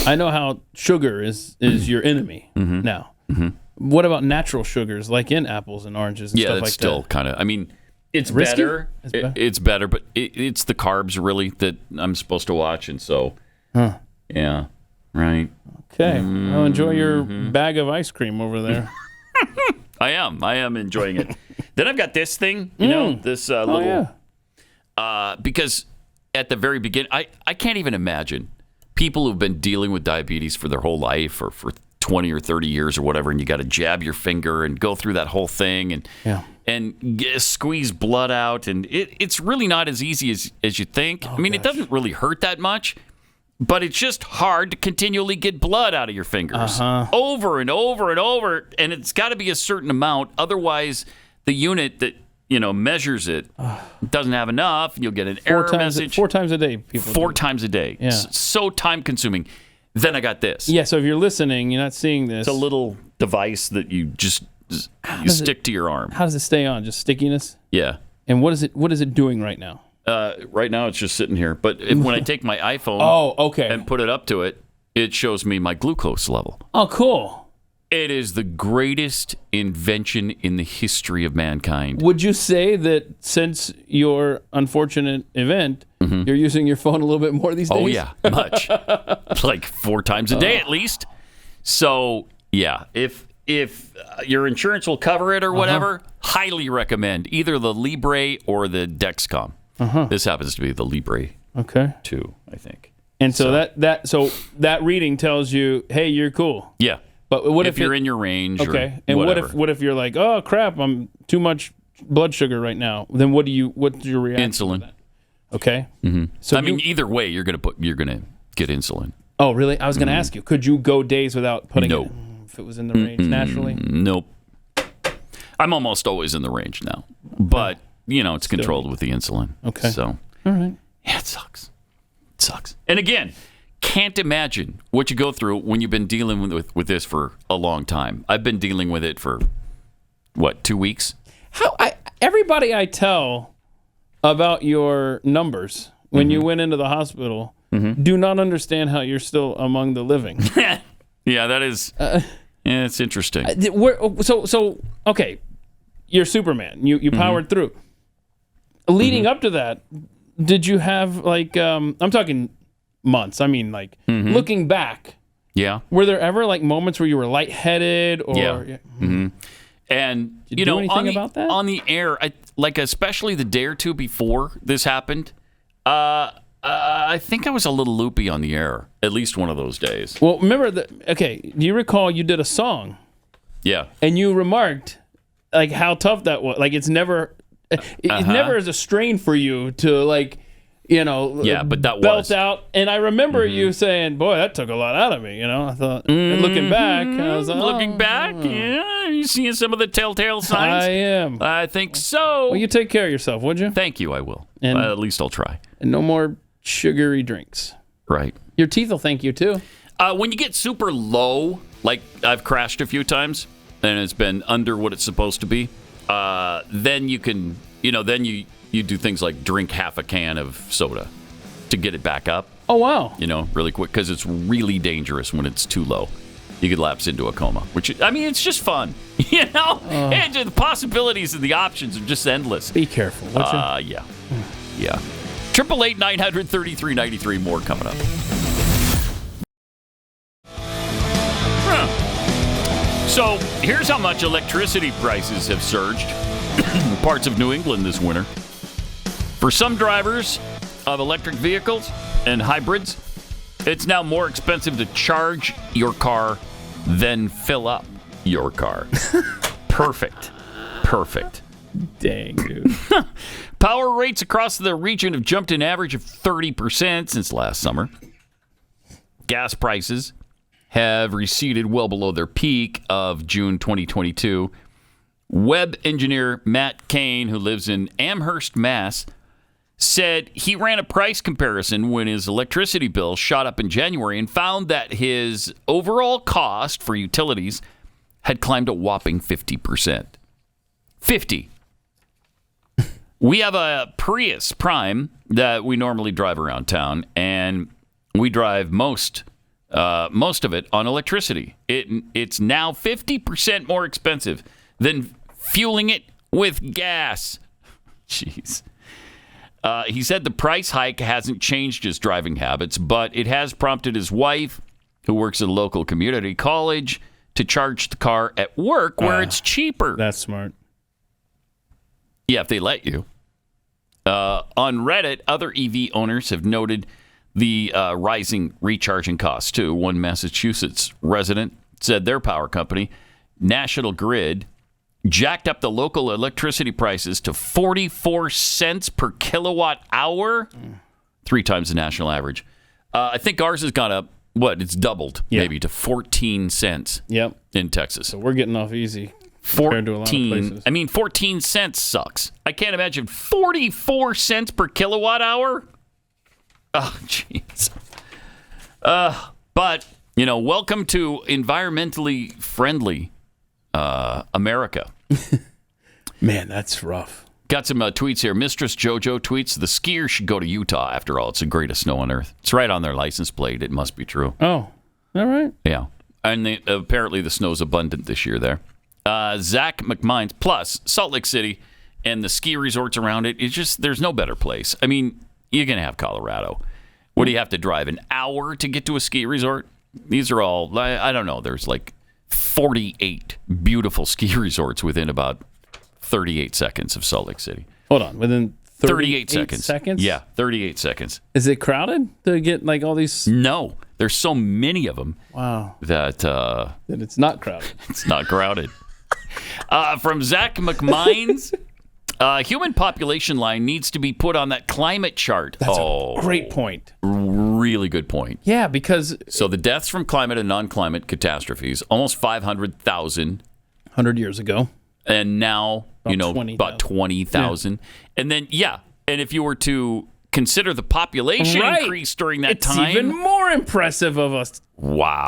I know how sugar is your enemy now. Mm-hmm. What about natural sugars, like in apples and oranges and stuff like that? Yeah, it's still kind of, I mean, it's Risky? better. It's better, but it's the carbs, really, that I'm supposed to watch, and so, yeah, right. Okay, well, enjoy your bag of ice cream over there. I am enjoying it. Then I've got this thing, this little, because at the very beginning, I can't even imagine people who've been dealing with diabetes for their whole life or for 20 or 30 years or whatever, and you got to jab your finger and go through that whole thing and squeeze blood out, and it's really not as easy as you think. It doesn't really hurt that much, but it's just hard to continually get blood out of your fingers over and over and over, and it's got to be a certain amount, otherwise the unit that measures it doesn't have enough, and you'll get an error message. 4 times a day, people. 4 times a day. Yeah. So time consuming. Then I got this. Yeah, so if you're listening, you're not seeing this. It's a little device that you just stick to your arm. How does it stay on? Just stickiness? Yeah. And what is it doing right now? Right now it's just sitting here. But when I take my iPhone and put it up to it, it shows me my glucose level. Oh, cool. It is the greatest invention in the history of mankind. Would you say that since your unfortunate event, you're using your phone a little bit more these days? Oh, yeah, much. Like 4 times a day at least. So, yeah, if your insurance will cover it or whatever, highly recommend either the Libre or the Dexcom. This happens to be the Libre 2, I think. And so that reading tells you, hey, you're cool. Yeah. But what if you're in your range? Okay. Or and whatever. what if you're like, oh crap, I'm too much blood sugar right now? Then what's your reaction? Insulin. To that? Okay. So either way, you're gonna get insulin. Oh, really? I was gonna ask you, could you go days without putting it if it was in the range naturally? Nope. I'm almost always in the range now, but it's controlled with the insulin. Okay. So. All right. Yeah, it sucks. It sucks. And again, can't imagine what you go through when you've been dealing with this for a long time. I've been dealing with it for, 2 weeks? Everybody I tell about your numbers when you went into the hospital do not understand how you're still among the living. Yeah, that is... it's interesting. Okay, you're Superman. You powered through. Leading up to that, did you have, I'm talking months. I mean, looking back. Yeah. Were there ever, moments where you were lightheaded? Or, yeah. And, did you do anything about that? On the air, especially the day or two before this happened, I think I was a little loopy on the air, at least one of those days. Well, remember, do you recall you did a song? Yeah. And you remarked, how tough that was. It's never... It never is a strain for you to but that belt out. And I remember you saying, "Boy, that took a lot out of me." I thought, and looking back, I was like, looking back, yeah, you seeing some of the telltale signs? I am. I think so. Well, you take care of yourself, would you? Thank you. I will. And at least I'll try. And no more sugary drinks. Right. Your teeth will thank you too. When you get super low, like I've crashed a few times, and it's been under what it's supposed to be. Then you can, then you do things like drink half a can of soda to get it back up. Oh, wow. Really quick, because it's really dangerous when it's too low. You could lapse into a coma, which, it's just fun. And the possibilities and the options are just endless. Be careful. Yeah. 888-900-3393. More coming up. So here's how much electricity prices have surged in parts of New England this winter. For some drivers of electric vehicles and hybrids, it's now more expensive to charge your car than fill up your car. Perfect. Dang, dude. Power rates across the region have jumped an average of 30% since last summer. Gas prices have receded well below their peak of June 2022. Web engineer Matt Kane, who lives in Amherst, Mass., said he ran a price comparison when his electricity bill shot up in January and found that his overall cost for utilities had climbed a whopping 50%. 50. We have a Prius Prime that we normally drive around town, and we drive most of it on electricity. It's now 50% more expensive than fueling it with gas. Jeez. He said the price hike hasn't changed his driving habits, but it has prompted his wife, who works at a local community college, to charge the car at work where it's cheaper. That's smart. Yeah, if they let you. On Reddit, other EV owners have noted the rising recharging costs, too. One Massachusetts resident said their power company, National Grid, jacked up the local electricity prices to 44 cents per kilowatt hour, 3 times the national average. I think ours has gone up, it's doubled, maybe, to 14 cents in Texas. So we're getting off easy compared to a lot of places. 14 cents sucks. I can't imagine 44 cents per kilowatt hour. Oh, jeez. But, welcome to environmentally friendly America. Man, that's rough. Got some tweets here. Mistress JoJo tweets, the skiers should go to Utah. After all, it's the greatest snow on earth. It's right on their license plate. It must be true. Oh, all right. Yeah. And apparently the snow's abundant this year there. Zach McMines, plus Salt Lake City and the ski resorts around it, it's just, there's no better place. You're going to have Colorado. What do you have to drive? An hour to get to a ski resort? These are all, I don't know, there's 48 beautiful ski resorts within about 38 seconds of Salt Lake City. Hold on, within 38 seconds? Yeah, 38 seconds. Is it crowded to get all these? No, there's so many of them. Wow. That it's not crowded. It's not crowded. From Zach McMines, human population line needs to be put on that climate chart. That's a great point. Really good point. Yeah, because... So the deaths from climate and non-climate catastrophes, almost 500,000. 100 years ago. And now, about 20,000. And then, and if you were to consider the population increase during that time. It's even more impressive of a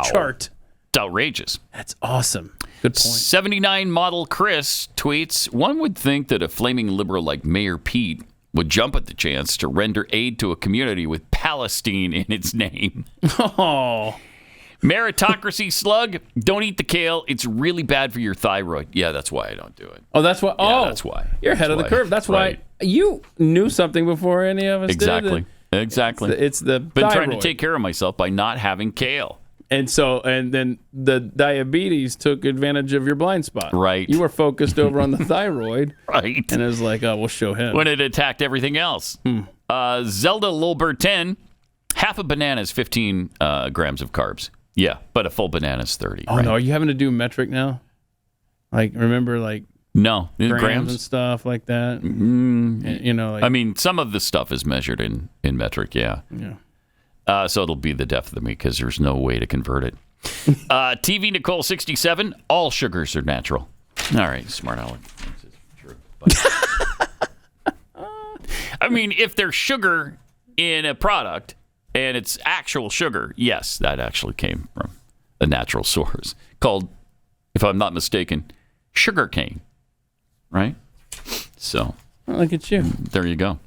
chart. It's outrageous. That's awesome. Good point. 79 model Chris tweets, one would think that a flaming liberal like Mayor Pete would jump at the chance to render aid to a community with Palestine in its name. Oh. Meritocracy slug, don't eat the kale. It's really bad for your thyroid. Yeah, that's why I don't do it. Oh, that's why. Yeah, that's why. You're ahead of the curve. That's why you knew something before any of us did. Exactly. It's the been thyroid. trying to take care of myself by not having kale. And then the diabetes took advantage of your blind spot. Right. You were focused over on the thyroid. Right. And it was like, oh, we'll show him. When it attacked everything else. Zelda Lilbert 10, half a banana is 15 grams of carbs. Yeah, but a full banana is 30. Oh, no. Are you having to do metric now? Like, remember, like, no, grams and stuff like that? You know, like, I mean, some of the stuff is measured in metric, yeah. So it'll be the death of me because there's no way to convert it. TV Nicole 67, all sugars are natural. All right, smart aleck. I mean, if there's sugar in a product and it's actual sugar, yes, that actually came from a natural source called, if I'm not mistaken, sugar cane. Right? So. Look at you. There you go.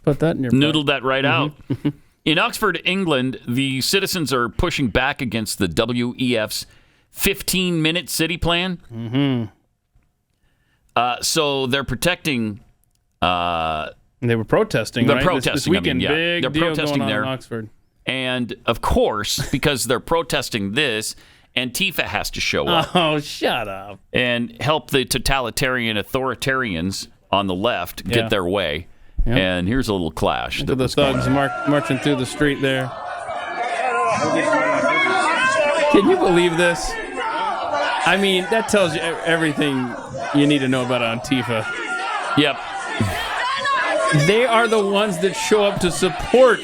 Put that in your Noodled that right out. In Oxford, England, the citizens are pushing back against the WEF's 15-minute city plan. So they're protecting. They were protesting. They're right? protesting. This weekend, They're deal protesting going on there in Oxford. And of course, because they're protesting this, Antifa has to show up. Oh, shut up! And help the totalitarian authoritarians on the left get their way. Yep. And here's a little clash. Look at the thugs marching through the street there. Can you believe this? I mean, that tells you everything you need to know about Antifa. Yep. They are the ones that show up to support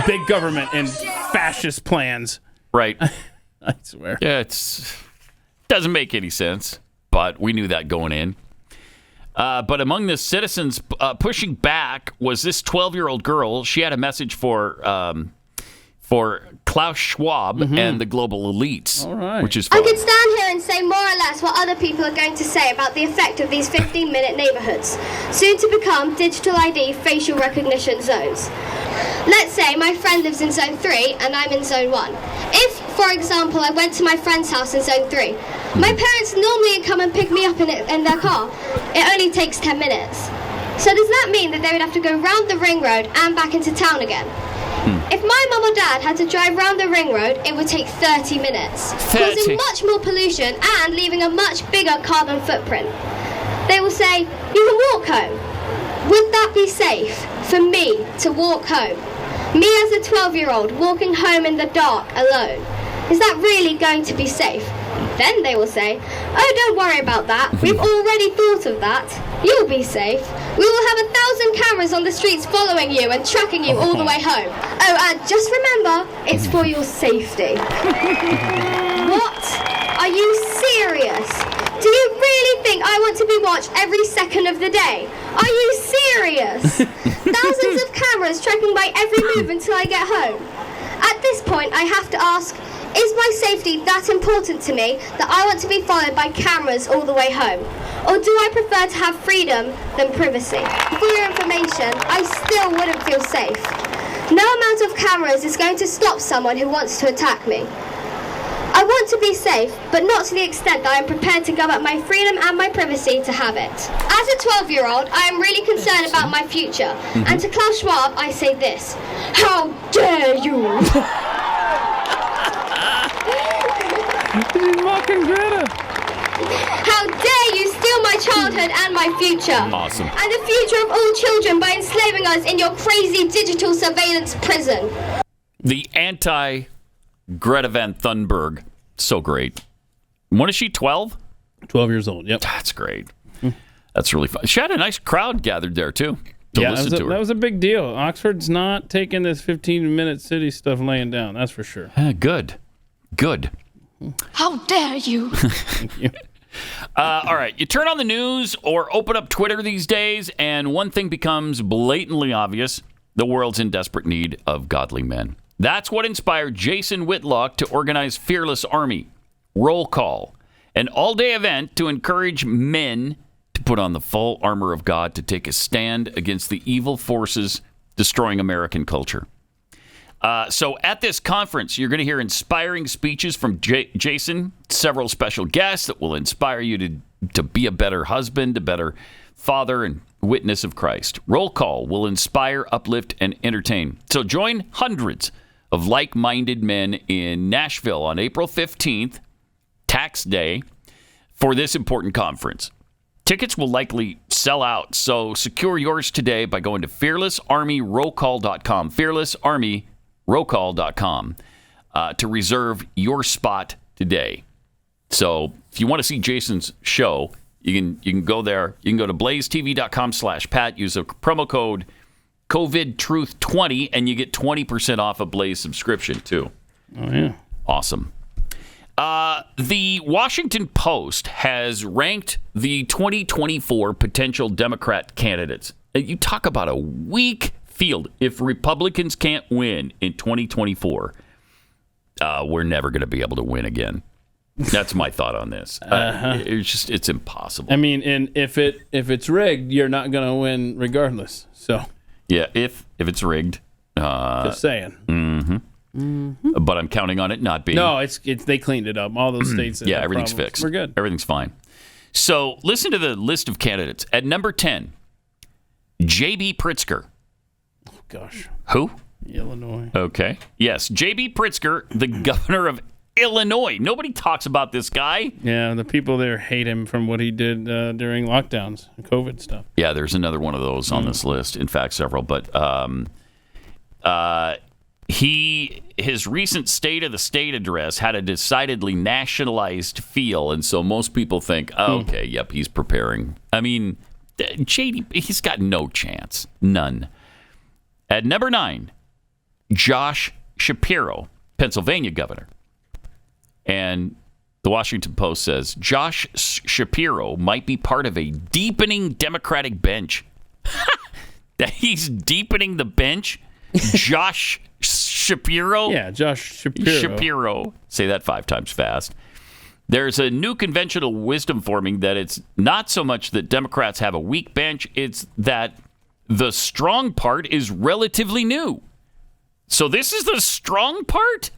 big government and fascist plans. Right. I swear. Yeah, doesn't make any sense, but we knew that going in. But among the citizens pushing back was this 12-year-old girl. She had a message for Klaus Schwab and the global elites, which is fun. I could stand here and say more or less what other people are going to say about the effect of these 15-minute neighborhoods, soon to become digital ID facial recognition zones. Let's say my friend lives in Zone 3 and I'm in Zone 1. If, for example, I went to my friend's house in Zone 3, my parents normally come and pick me up in their car. It only takes 10 minutes. So does that mean that they would have to go round the ring road and back into town again? If my mum or dad had to drive round the ring road, it would take 30 minutes, causing much more pollution and leaving a much bigger carbon footprint. They will say, you can walk home. Would that be safe for me to walk home? Me as a 12-year-old walking home in the dark alone. Is that really going to be safe? Then they will say, oh, don't worry about that. We've already thought of that. You'll be safe. We will have 1,000 cameras on the streets following you and tracking you all the way home. Oh, just remember, it's for your safety. What? Are you serious? Do you really think I want to be watched every second of the day? Are you serious? Thousands of cameras tracking my every move until I get home. At this point, I have to ask, is my safety that important to me that I want to be followed by cameras all the way home? Or do I prefer to have freedom than privacy? For your information, I still wouldn't feel safe. No amount of cameras is going to stop someone who wants to attack me. I want to be safe, but not to the extent that I am prepared to give up my freedom and my privacy to have it. As a 12-year-old, I am really concerned about my future. And to Klaus Schwab, I say this. How dare you! He's mocking Greta. How dare you steal my childhood and my future? Awesome. And the future of all children by enslaving us in your crazy digital surveillance prison. The anti-Greta Van Thunberg. So great. When is she, 12? 12 years old, yep. That's great. That's really fun. She had a nice crowd gathered there, too, to listen to her. That was a big deal. Oxford's not taking this 15-minute city stuff laying down, that's for sure. Good. How dare you? Thank you. All right, you turn on the news or open up Twitter these days, and one thing becomes blatantly obvious. The world's in desperate need of godly men. That's what inspired Jason Whitlock to organize Fearless Army, Roll Call, an all-day event to encourage men to put on the full armor of God to take a stand against the evil forces destroying American culture. So at this conference, you're going to hear inspiring speeches from Jason, several special guests that will inspire you to be a better husband, a better father, and witness of Christ. Roll Call will inspire, uplift, and entertain. So join hundreds of like-minded men in Nashville on April 15th, tax day, for this important conference. Tickets will likely sell out, so secure yours today by going to fearlessarmyrollcall.com, fearlessarmyrollcall.com, to reserve your spot today. So if you want to see Jason's show, you can go there. You can go to blazetv.com/Pat, use a promo code COVIDTruth20, and you get 20% off a Blaze subscription, too. Oh, yeah. Awesome. The Washington Post has ranked the 2024 potential Democrat candidates. You talk about a weak field. If Republicans can't win in 2024, we're never going to be able to win again. That's my thought on this. It's impossible. I mean, and if it's rigged, you're not going to win regardless. So yeah, if it's rigged, just saying. But I'm counting on it not being. No, it's they cleaned it up. All those states. Yeah, everything's fixed. We're good. Everything's fine. So listen to the list of candidates. At number 10, J.B. Pritzker. Oh gosh. Who? Illinois. Okay. Yes, J.B. Pritzker, the governor of Illinois. Nobody talks about this guy. Yeah, the people there hate him from what he did during lockdowns and COVID stuff. Yeah, there's another one of those on this list. In fact, several. But his recent State of the State address had a decidedly nationalized feel, and so most people think, okay, yep, he's preparing. I mean, JD, he's got no chance. None. At number 9, Josh Shapiro, Pennsylvania governor. And the Washington Post says Josh Shapiro might be part of a deepening Democratic bench. That he's deepening the bench? Josh Shapiro? Yeah, Josh Shapiro. Shapiro. Say that 5 times fast. There's a new conventional wisdom forming that it's not so much that Democrats have a weak bench, it's that the strong part is relatively new. So this is the strong part?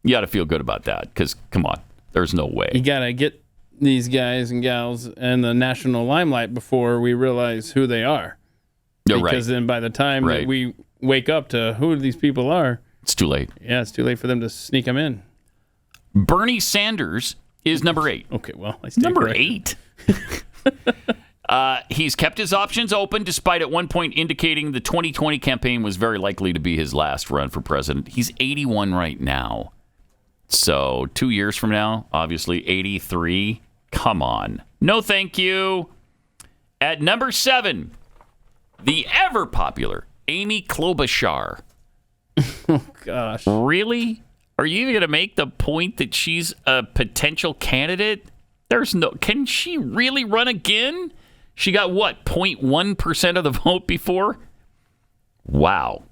You got to feel good about that because, come on, there's no way. You got to get these guys and gals in the national limelight before we realize who they are. Because then by the time that we wake up to who these people are, it's too late. Yeah, it's too late for them to sneak them in. Bernie Sanders is number 8. Okay, well, I number 8. He's kept his options open despite at one point indicating the 2020 campaign was very likely to be his last run for president. He's 81 right now. So 2 years from now, obviously 83. Come on. No, thank you. At number 7, the ever popular Amy Klobuchar. Oh, gosh. Really? Are you even going to make the point that she's a potential candidate? Can she really run again? She got what, 0.1% of the vote before? Wow.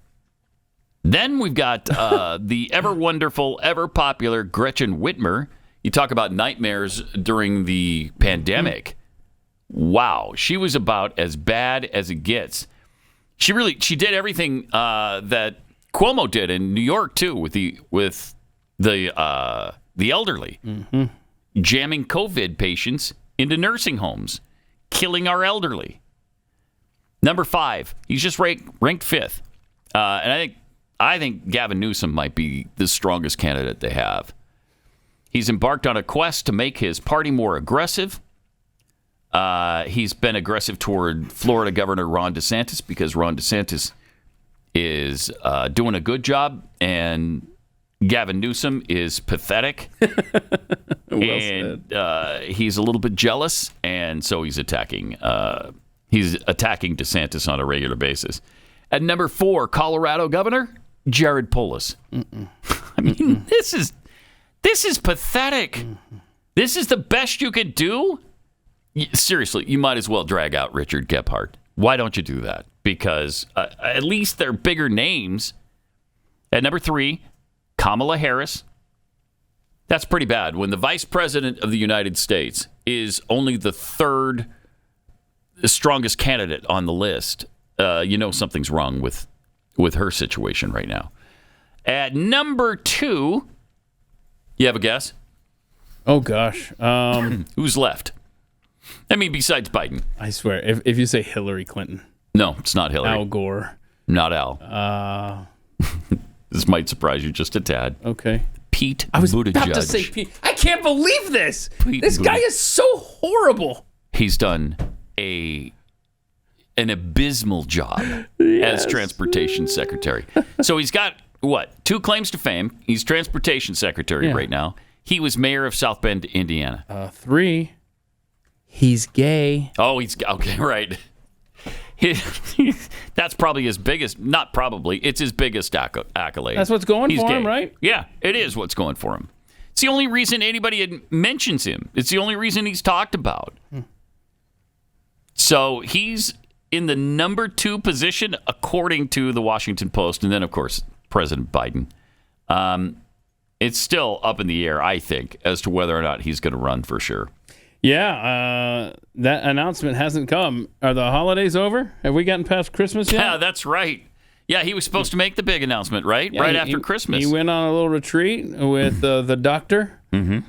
Then we've got the ever wonderful, ever popular Gretchen Whitmer. You talk about nightmares during the pandemic. Wow. She was about as bad as it gets. She did everything that Cuomo did in New York too, with the elderly, jamming COVID patients into nursing homes, killing our elderly. Number 5, he's just ranked 5th, and I think Gavin Newsom might be the strongest candidate they have. He's embarked on a quest to make his party more aggressive. He's been aggressive toward Florida Governor Ron DeSantis because Ron DeSantis is doing a good job, and Gavin Newsom is pathetic. And he's a little bit jealous, and so he's attacking DeSantis on a regular basis. At number 4, Colorado Governor Jared Polis. I mean, this is pathetic. This is the best you could do. seriously, you might as well drag out Richard Gephardt. Why don't you do that? Because at least they're bigger names. At number 3, Kamala Harris. That's pretty bad. When the Vice President of the United States is only the 3rd strongest candidate on the list, something's wrong with her situation right now. At number 2, you have a guess? Oh, gosh. Who's left? I mean, besides Biden. I swear, if you say Hillary Clinton. No, it's not Hillary. Al Gore. Not Al. This might surprise you just a tad. Okay. Pete Buttigieg. I was about to say Pete. I can't believe this. This guy is so horrible. He's done an abysmal job as transportation secretary. So he's got, 2 claims to fame. He's transportation secretary right now. He was mayor of South Bend, Indiana. 3, he's gay. Oh, he's okay, right. That's probably his biggest, not probably, it's his biggest accolade. That's what's going for him, right? Yeah, it is what's going for him. It's the only reason anybody mentions him. It's the only reason he's talked about. So he's in the number 2 position, according to the Washington Post, and then, of course, President Biden. It's still up in the air, I think, as to whether or not he's going to run for sure. Yeah, that announcement hasn't come. Are the holidays over? Have we gotten past Christmas yet? Yeah, that's right. Yeah, he was supposed to make the big announcement, right? Yeah, right after Christmas. He went on a little retreat with the doctor,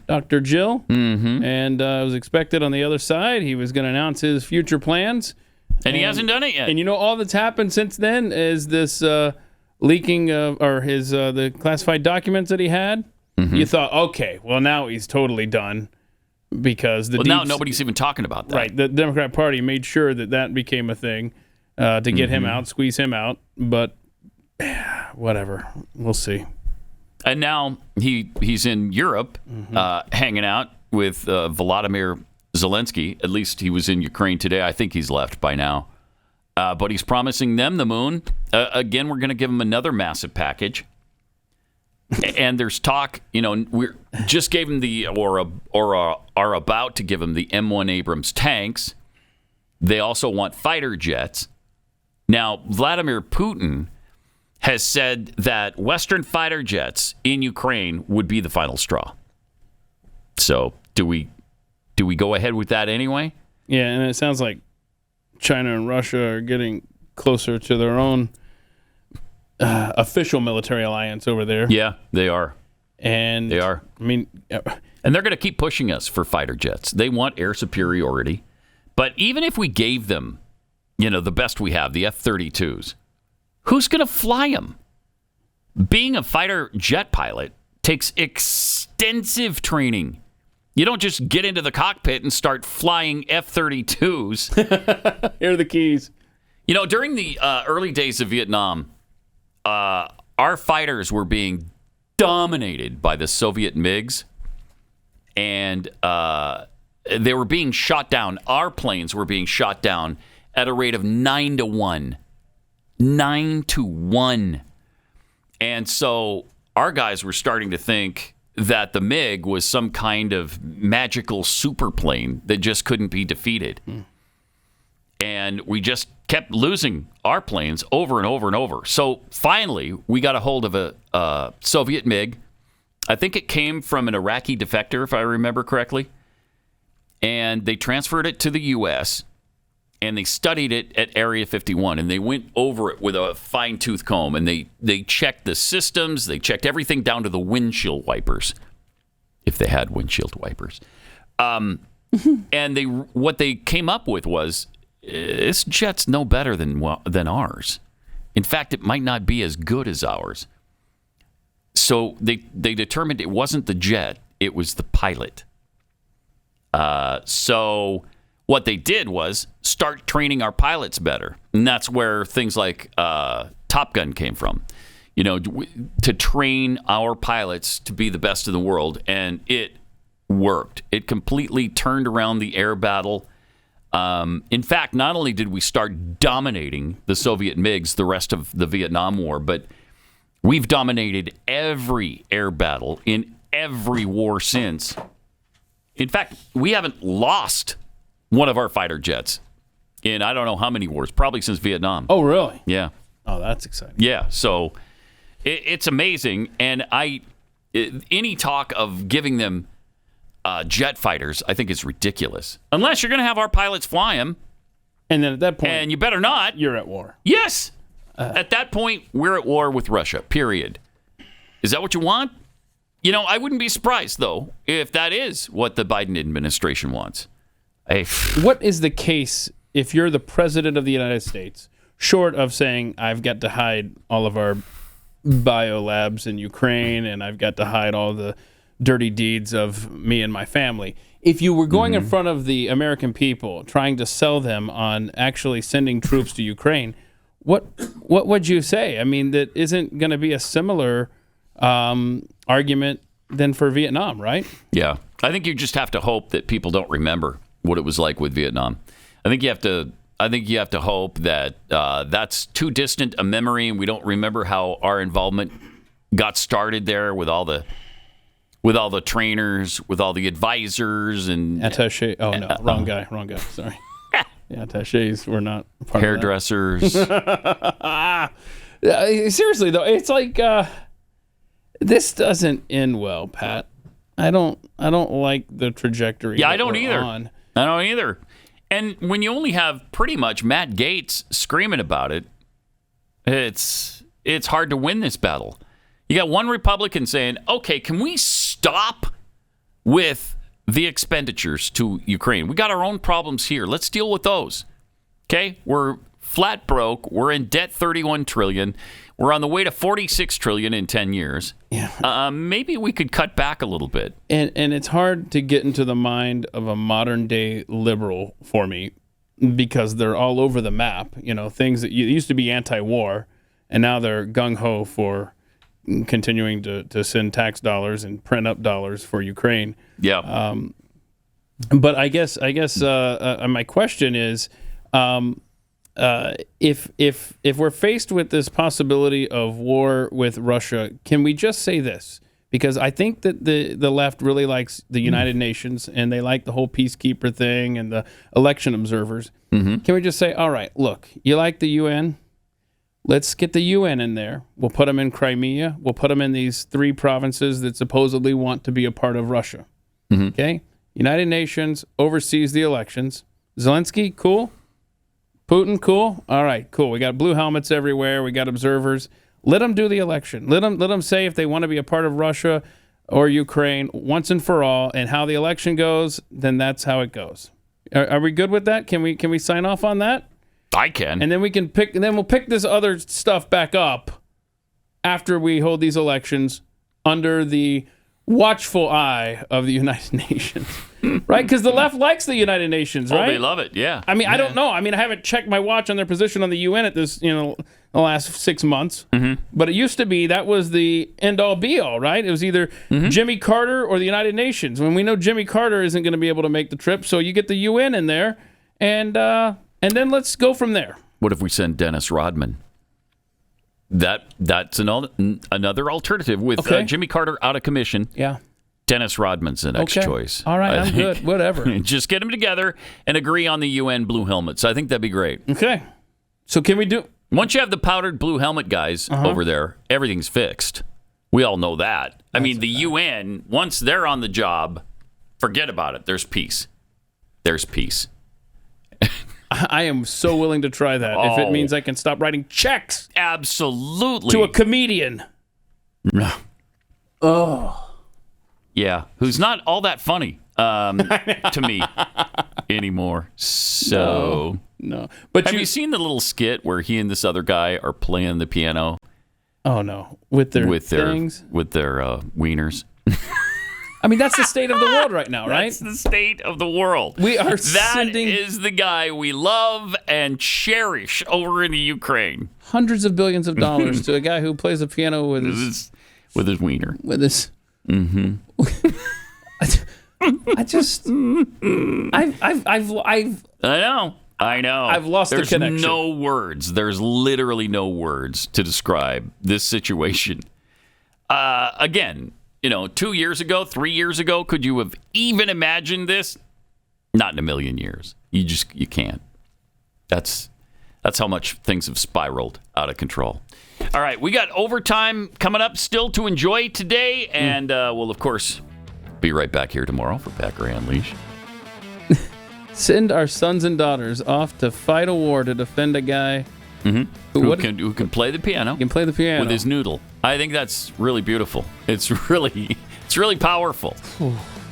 Dr. Jill, and was expected on the other side. He was going to announce his future plans. And he hasn't done it yet. And all that's happened since then is this leaking of the classified documents that he had. You thought, okay, well, now he's totally done. Because now nobody's even talking about that. Right. The Democrat Party made sure that became a thing to get him out, squeeze him out. But whatever. We'll see. And now he's in Europe hanging out with Volodymyr Zelenskyy. At least he was in Ukraine today. I think he's left by now. But he's promising them the moon. Again, we're going to give him another massive package. And there's talk, we just gave him or are about to give him the M1 Abrams tanks. They also want fighter jets. Now, Vladimir Putin has said that Western fighter jets in Ukraine would be the final straw. So, do we go ahead with that anyway? Yeah, and it sounds like China and Russia are getting closer to their own official military alliance over there. Yeah, they are. And they are. I mean, and they're going to keep pushing us for fighter jets. They want air superiority. But even if we gave them, the best we have, the F-32s, who's going to fly them? Being a fighter jet pilot takes extensive training. You don't just get into the cockpit and start flying F-32s. Here are the keys. During the early days of Vietnam, our fighters were being dominated by the Soviet MiGs, and they were being shot down. Our planes were being shot down at a rate of 9-1. 9-1. And so our guys were starting to think that the MiG was some kind of magical superplane that just couldn't be defeated. And we just kept losing our planes over and over and over. So finally, we got a hold of a Soviet MiG. I think it came from an Iraqi defector, if I remember correctly. And they transferred it to the U.S., and they studied it at Area 51, and they went over it with a fine-tooth comb, and they checked the systems, they checked everything down to the windshield wipers, if they had windshield wipers. And what they came up with was, this jet's no better than ours. In fact, it might not be as good as ours. So they determined it wasn't the jet, it was the pilot. So what they did was start training our pilots better. And that's where things like Top Gun came from. To train our pilots to be the best in the world. And it worked. It completely turned around the air battle. In fact, not only did we start dominating the Soviet MiGs the rest of the Vietnam War, but we've dominated every air battle in every war since. In fact, we haven't lost one of our fighter jets in I don't know how many wars, probably since Vietnam. Oh, really? Yeah. Oh, that's exciting. Yeah. So it's amazing. And any talk of giving them jet fighters, I think is ridiculous. Unless you're going to have our pilots fly them. And then at that point, and you better not. You're at war. Yes. At that point, we're at war with Russia, period. Is that what you want? I wouldn't be surprised, though, if that is what the Biden administration wants. What is the case if you're the president of the United States, short of saying, I've got to hide all of our biolabs in Ukraine and I've got to hide all the dirty deeds of me and my family? If you were going in front of the American people, trying to sell them on actually sending troops to Ukraine, what would you say? I mean, that isn't going to be a similar argument than for Vietnam, right? Yeah. I think you just have to hope that people don't remember what it was like with Vietnam. I think you have to hope that that's too distant a memory, and we don't remember how our involvement got started there with all the trainers, with all the advisors and attaché. Oh no, wrong guy. Sorry. Yeah, attachés were not part hairdressers. Seriously though, it's like this doesn't end well, Pat. I don't like the trajectory. Yeah, I don't either. And when you only have pretty much Matt Gaetz screaming about it, it's hard to win this battle. You got one Republican saying, okay, can we stop with the expenditures to Ukraine? We got our own problems here. Let's deal with those. Okay? We're flat broke. We're in debt $31 trillion. We're on the way to $46 trillion in 10 years. Yeah. Maybe we could cut back a little bit. And it's hard to get into the mind of a modern day liberal for me because they're all over the map. Things that used to be anti-war, and now they're gung-ho for continuing to send tax dollars and print up dollars for Ukraine. Yeah. But I guess my question is, if we're faced with this possibility of war with Russia, can we just say this? Because I think that the left really likes the United Nations, and they like the whole peacekeeper thing and the election observers. Can we just say, all right, look, you like the UN? Let's get the UN in there. We'll put them in Crimea. We'll put them in these 3 provinces that supposedly want to be a part of Russia. Okay? United Nations oversees the elections. Zelenskyy, cool. Putin, cool. All right, cool. We got blue helmets everywhere. We got observers. Let them do the election. Let them say if they want to be a part of Russia or Ukraine once and for all, and how the election goes, then that's how it goes. Are we good with that? Can we sign off on that? I can. And then we'll pick this other stuff back up after we hold these elections under the watchful eye of the United Nations. Right? Because the left likes the United Nations, right? Oh, they love it, yeah. I mean, I don't know. I mean, I haven't checked my watch on their position on the UN at this, the last 6 months. But it used to be that was the end-all, be-all, right? It was either Jimmy Carter or the United Nations. When we know Jimmy Carter isn't going to be able to make the trip, so you get the UN in there, and then let's go from there. What if we send Dennis Rodman? That's another alternative with Jimmy Carter out of commission. Yeah. Dennis Rodman's the next choice. All right, I'm good. Whatever. Just get them together and agree on the UN blue helmets. I think that'd be great. Okay. So can we do... Once you have the powdered blue helmet guys over there, everything's fixed. We all know that. I mean, the UN, once they're on the job, forget about it. There's peace. There's peace. I am so willing to try that if it means I can stop writing checks. Absolutely. To a comedian. No. Oh. Yeah, who's not all that funny to me anymore. So no. But have you seen the little skit where he and this other guy are playing the piano? Oh no, with their things, with their wieners. I mean, that's the state of the world right now, right? That's the state of the world. We are That is the guy we love and cherish over in the Ukraine. Hundreds of billions of dollars to a guy who plays the piano with his wiener. With his. I know. I've lost the connection. There's no words. There's literally no words to describe this situation. Again, 2 years ago, 3 years ago, could you have even imagined this? Not in a million years. You can't. That's how much things have spiraled out of control. All right, we got overtime coming up still to enjoy today, and we'll, of course, be right back here tomorrow for Pat Gray Unleashed. Send our sons and daughters off to fight a war to defend a guy who can play the piano. Can play the piano with his noodle. I think that's really beautiful. It's really powerful.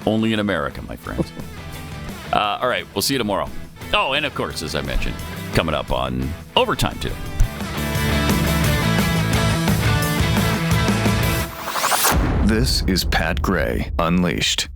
Only in America, my friends. All right, we'll see you tomorrow. Oh, and of course, as I mentioned, coming up on overtime too. This is Pat Gray Unleashed.